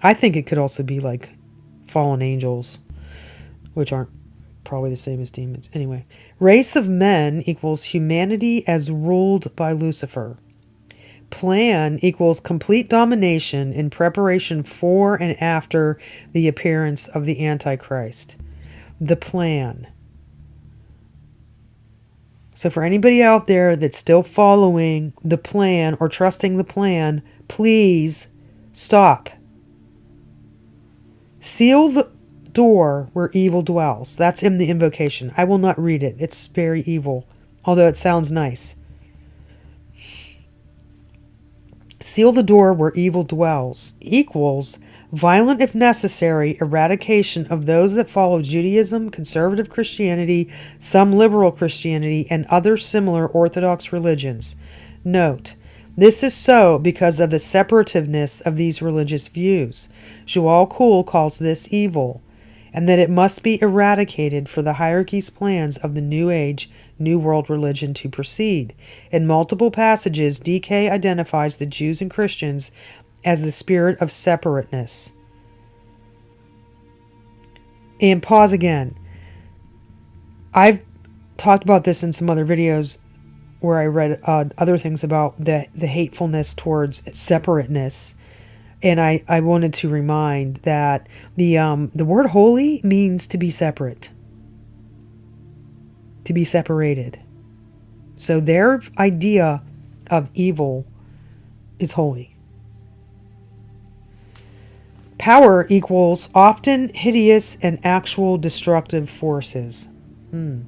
I think it could also be like fallen angels, which aren't probably the same as demons. Anyway, race of men equals humanity as ruled by Lucifer. Plan equals complete domination in preparation for and after the appearance of the Antichrist. The plan. So for anybody out there that's still following the plan or trusting the plan, please stop. Seal the door where evil dwells. That's in the invocation. I will not read it. It's very evil, although it sounds nice. Seal the door where evil dwells equals violent, if necessary, eradication of those that follow Judaism, conservative Christianity, some liberal Christianity, and other similar Orthodox religions. Note, this is so because of the separativeness of these religious views. Joel Kuhl calls this evil, and that it must be eradicated for the hierarchy's plans of the New Age, New World religion to proceed. In multiple passages, DK identifies the Jews and Christians as the spirit of separateness. And pause again. I've talked about this in some other videos where I read other things about the hatefulness towards separateness. And I wanted to remind that the word holy means to be separate. To be separated. So their idea of evil is holy. Power equals often hideous and actual destructive forces. The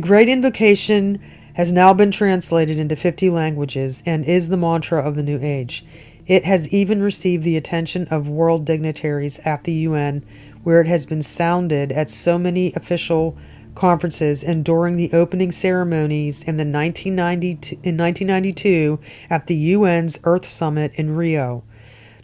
Great Invocation has now been translated into 50 languages and is the mantra of the New Age. It has even received the attention of world dignitaries at the UN, where it has been sounded at so many official conferences and during the opening ceremonies in 1992 at the UN's Earth Summit in Rio.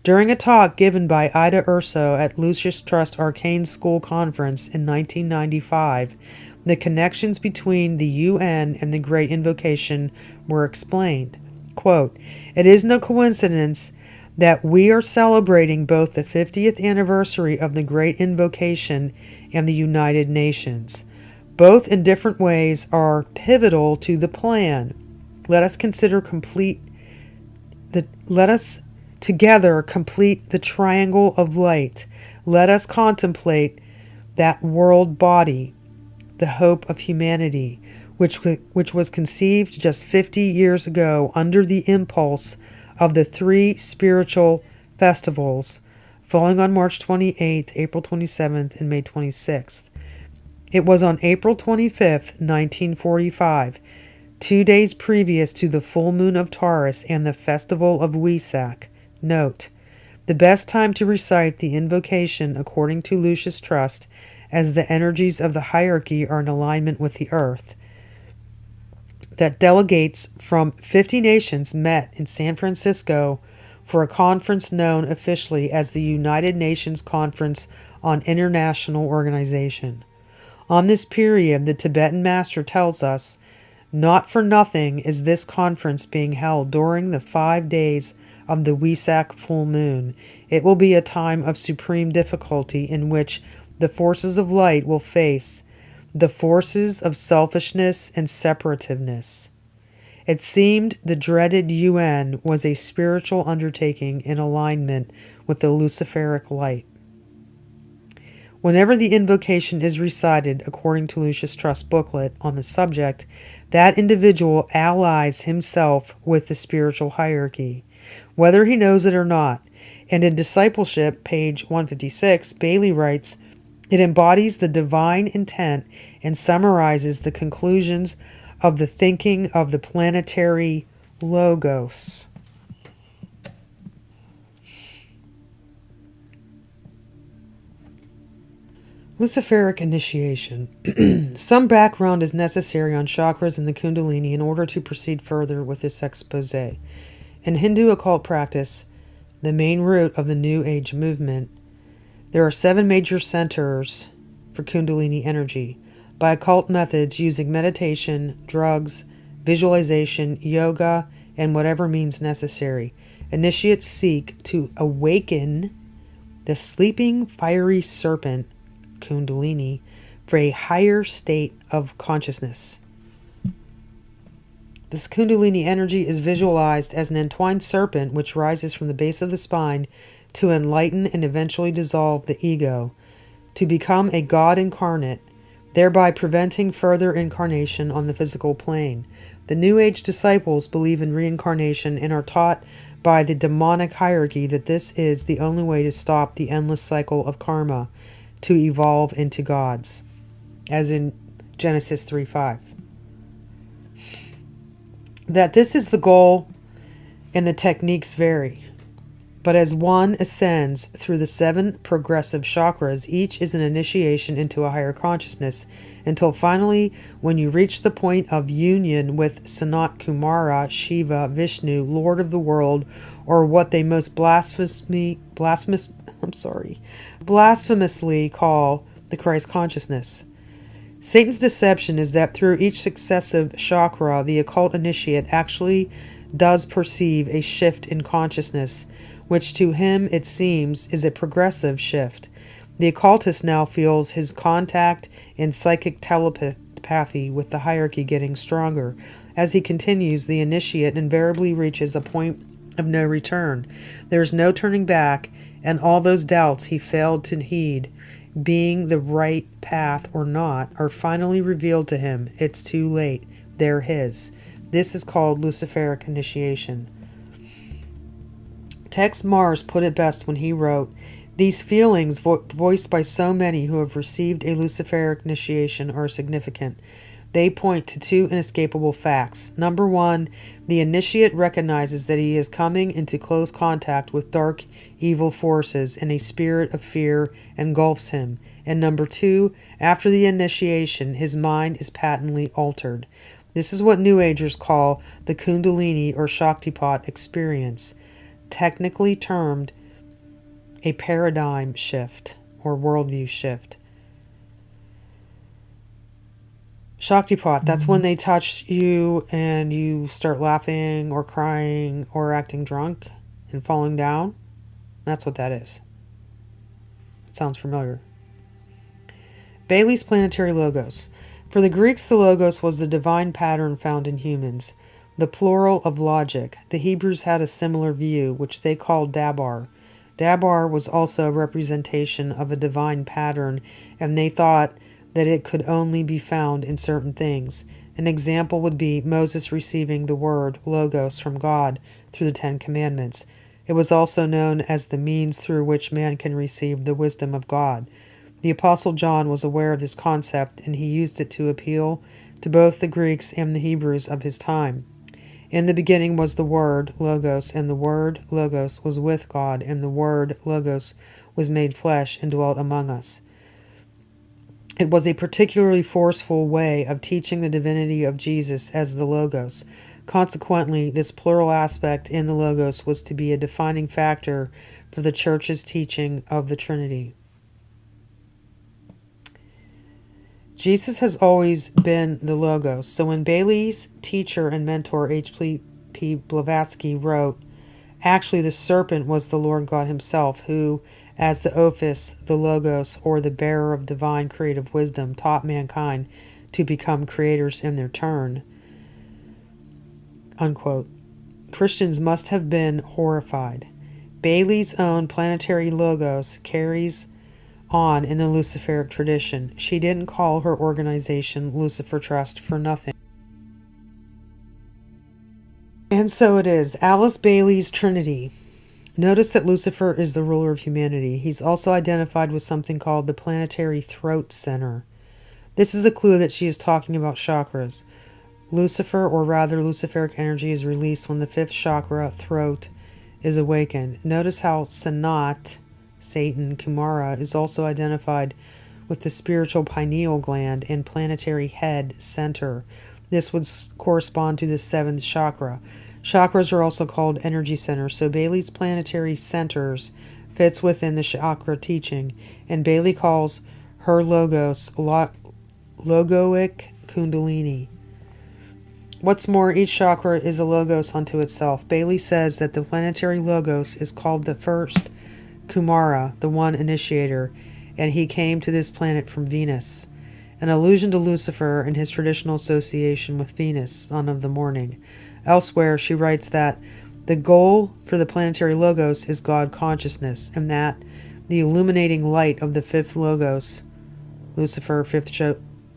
During a talk given by Ida Urso at Lucis Trust Arcane School Conference in 1995, the connections between the UN and the Great Invocation were explained. Quote, "It is no coincidence that we are celebrating both the 50th anniversary of the Great Invocation and the United Nations. Both in different ways are pivotal to the plan. Let us together complete the triangle of light. Let us contemplate that world body, the hope of humanity, which was conceived just 50 years ago under the impulse of the three spiritual festivals falling on March 28th, April 27th, and May 26th. It was on April 25th, 1945, 2 days previous to the full moon of Taurus and the festival of Wesak. Note: the best time to recite the invocation, according to Lucis Trust, as the energies of the hierarchy are in alignment with the earth. That delegates from 50 nations met in San Francisco for a conference known officially as the United Nations Conference on International Organization. On this period, the Tibetan master tells us, not for nothing is this conference being held during the 5 days of the Wesak full moon. It will be a time of supreme difficulty in which the forces of light will face the forces of selfishness and separativeness. It seemed the dreaded UN was a spiritual undertaking in alignment with the Luciferic light. Whenever the invocation is recited, according to Lucis Trust booklet on the subject, that individual allies himself with the spiritual hierarchy, whether he knows it or not. And in Discipleship, page 156, Bailey writes, it embodies the divine intent and summarizes the conclusions of the thinking of the planetary logos. Luciferic initiation. Some background is necessary on chakras and the Kundalini in order to proceed further with this expose. In Hindu occult practice, the main root of the New Age movement, there are 7 major centers for Kundalini energy. By occult methods using meditation, drugs, visualization, yoga, and whatever means necessary, initiates seek to awaken the sleeping fiery serpent, Kundalini, for a higher state of consciousness. This Kundalini energy is visualized as an entwined serpent which rises from the base of the spine to enlighten and eventually dissolve the ego, to become a god incarnate, thereby preventing further incarnation on the physical plane. The New Age disciples believe in reincarnation and are taught by the demonic hierarchy that this is the only way to stop the endless cycle of karma, to evolve into gods, as in Genesis 3:5. That this is the goal and the techniques vary. But as one ascends through the 7 progressive chakras, each is an initiation into a higher consciousness, until finally, when you reach the point of union with Sanat Kumara, Shiva, Vishnu, Lord of the world, or what they most blasphemously call the Christ consciousness. Satan's deception is that through each successive chakra, the occult initiate actually does perceive a shift in consciousness, which to him, it seems, is a progressive shift. The occultist now feels his contact in psychic telepathy with the hierarchy getting stronger. As he continues, the initiate invariably reaches a point of no return. There is no turning back, and all those doubts he failed to heed, being the right path or not, are finally revealed to him. It's too late. They're his. This is called Luciferic initiation. Tex Mars put it best when he wrote, these feelings voiced by so many who have received a Luciferic initiation are significant. They point to 2 inescapable facts. Number 1, the initiate recognizes that he is coming into close contact with dark, evil forces, and a spirit of fear engulfs him. And number 2, after the initiation, his mind is patently altered. This is what New Agers call the Kundalini or Shaktipat experience, technically termed a paradigm shift or worldview shift. Shaktipat, that's when they touch you and you start laughing or crying or acting drunk and falling down. That's what that is. It sounds familiar. Bailey's planetary logos. For the Greeks, the logos was the divine pattern found in humans. the plural of logic. The Hebrews had a similar view, which they called Dabar. Dabar was also a representation of a divine pattern, and they thought that it could only be found in certain things. An example would be Moses receiving the word logos from God through the Ten Commandments. It was also known as the means through which man can receive the wisdom of God. The Apostle John was aware of this concept, and he used it to appeal to both the Greeks and the Hebrews of his time. In the beginning was the Word, Logos, and the Word, Logos, was with God, and the Word, Logos, was made flesh and dwelt among us. It was a particularly forceful way of teaching the divinity of Jesus as the Logos. Consequently, this plural aspect in the Logos was to be a defining factor for the Church's teaching of the Trinity. Jesus has always been the Logos. So when Bailey's teacher and mentor H.P. Blavatsky wrote, actually the serpent was the Lord God himself, who, as the Ophis, the Logos, or the bearer of divine creative wisdom, taught mankind to become creators in their turn, unquote. Christians must have been horrified. Bailey's own planetary Logos carries on in the Luciferic tradition. She didn't call her organization Lucifer Trust for nothing. And so it is. Alice Bailey's Trinity. Notice that Lucifer is the ruler of humanity. He's also identified with something called the planetary throat center. This is a clue that she is talking about chakras. Lucifer, or rather Luciferic energy, is released when the fifth chakra, throat, is awakened. Notice how Sanat, Satan, Kumara, is also identified with the spiritual pineal gland and planetary head center. This would correspond to the seventh chakra. Chakras are also called energy centers, so Bailey's planetary centers fits within the chakra teaching, and Bailey calls her logos logoic kundalini. What's more, each chakra is a logos unto itself. Bailey says that the planetary logos is called the first Kumara, the one initiator, and he came to this planet from Venus, an allusion to Lucifer and his traditional association with Venus, son of the morning. Elsewhere, she writes that the goal for the planetary logos is God consciousness, and that the illuminating light of the fifth logos, Lucifer, fifth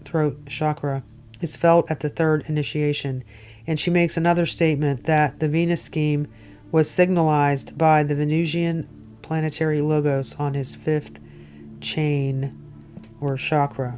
throat chakra, is felt at the third initiation. And she makes another statement that the Venus scheme was signalized by the Venusian planetary logos on his fifth chain or chakra.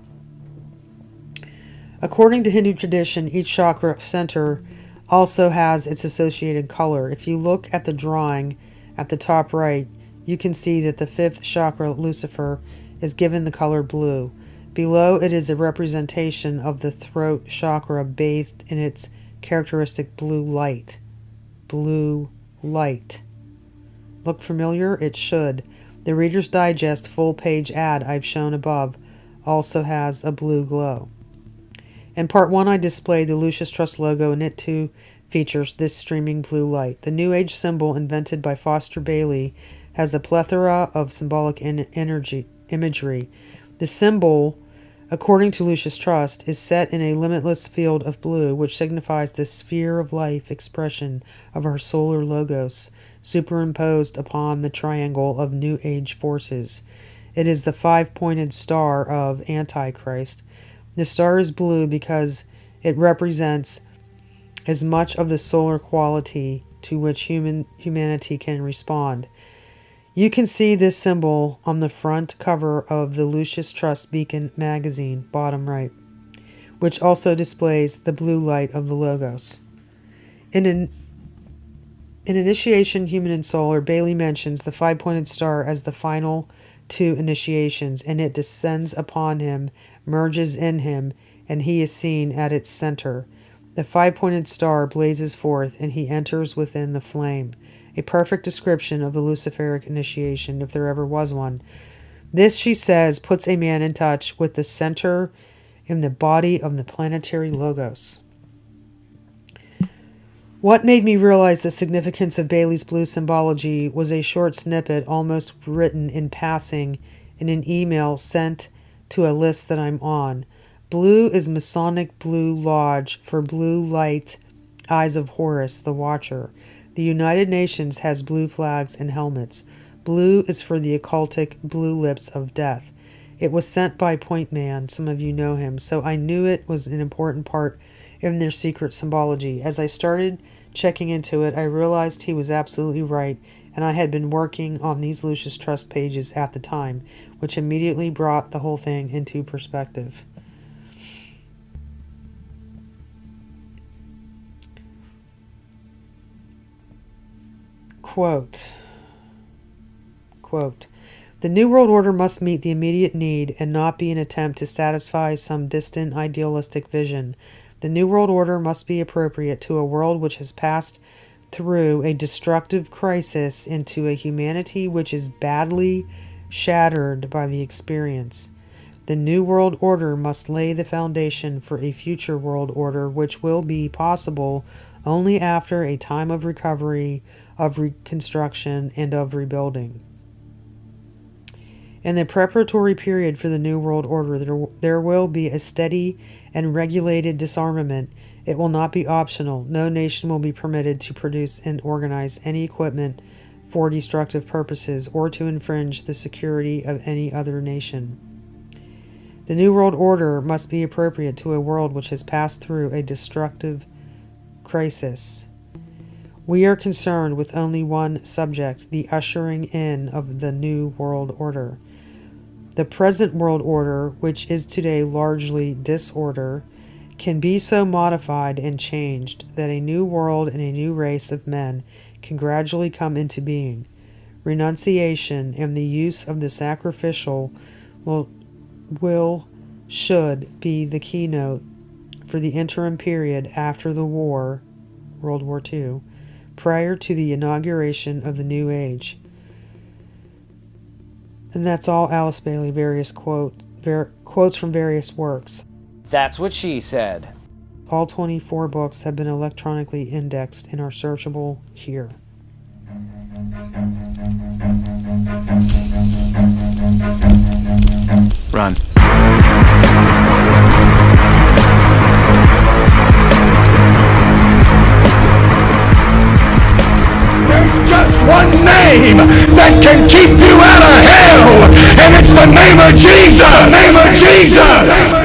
According to Hindu tradition, each chakra center also has its associated color. If you look at the drawing at the top right, you can see that the fifth chakra, Lucifer, is given the color blue. Below it is a representation of the throat chakra bathed in its characteristic blue light. Blue light. Look familiar? It should. The Reader's Digest full-page ad I've shown above also has a blue glow. In part 1, I displayed the Lucis Trust logo, and it too features this streaming blue light. The New Age symbol invented by Foster Bailey has a plethora of symbolic imagery. The symbol, according to Lucis Trust, is set in a limitless field of blue, which signifies the sphere of life expression of our solar logos, superimposed upon the triangle of New Age forces. It is the five-pointed star of Antichrist. The star is blue because it represents as much of the solar quality to which humanity can respond. You can see this symbol on the front cover of the Lucis Trust Beacon magazine, bottom right, which also displays the blue light of the logos. In Initiation, Human and Solar, Bailey mentions the five-pointed star as the final two initiations, and it descends upon him, merges in him, and he is seen at its center. The five-pointed star blazes forth, and he enters within the flame. A perfect description of the Luciferic initiation, if there ever was one. This, she says, puts a man in touch with the center in the body of the planetary logos. What made me realize the significance of Bailey's blue symbology was a short snippet, almost written in passing, in an email sent to a list that I'm on. Blue is Masonic Blue Lodge for blue light eyes of Horus, the Watcher. The United Nations has blue flags and helmets. Blue is for the occultic blue lips of death. It was sent by Point Man, some of you know him, so I knew it was an important part in their secret symbology. As I started checking into it, I realized he was absolutely right, and I had been working on these Lucis Trust pages at the time, which immediately brought the whole thing into perspective. Quote, "The New World Order must meet the immediate need and not be an attempt to satisfy some distant idealistic vision. The New World Order must be appropriate to a world which has passed through a destructive crisis into a humanity which is badly shattered by the experience. The New World Order must lay the foundation for a future world order which will be possible only after a time of recovery, of reconstruction, and of rebuilding. In the preparatory period for the New World Order, there will be a steady and regulated disarmament. It will not be optional. No nation will be permitted to produce and organize any equipment for destructive purposes or to infringe the security of any other nation. The New World Order must be appropriate to a world which has passed through a destructive crisis. We are concerned with only one subject, the ushering in of the New World Order. The present world order, which is today largely disorder, can be so modified and changed that a new world and a new race of men can gradually come into being. Renunciation and the use of the sacrificial should be the keynote for the interim period after the war, World War II, prior to the inauguration of the New Age." And that's all Alice Bailey, various quotes from various works. That's what she said. All 24 books have been electronically indexed and are searchable here. Run. There's just one name that can keep you out of hell, and it's the name of Jesus. The name of Jesus.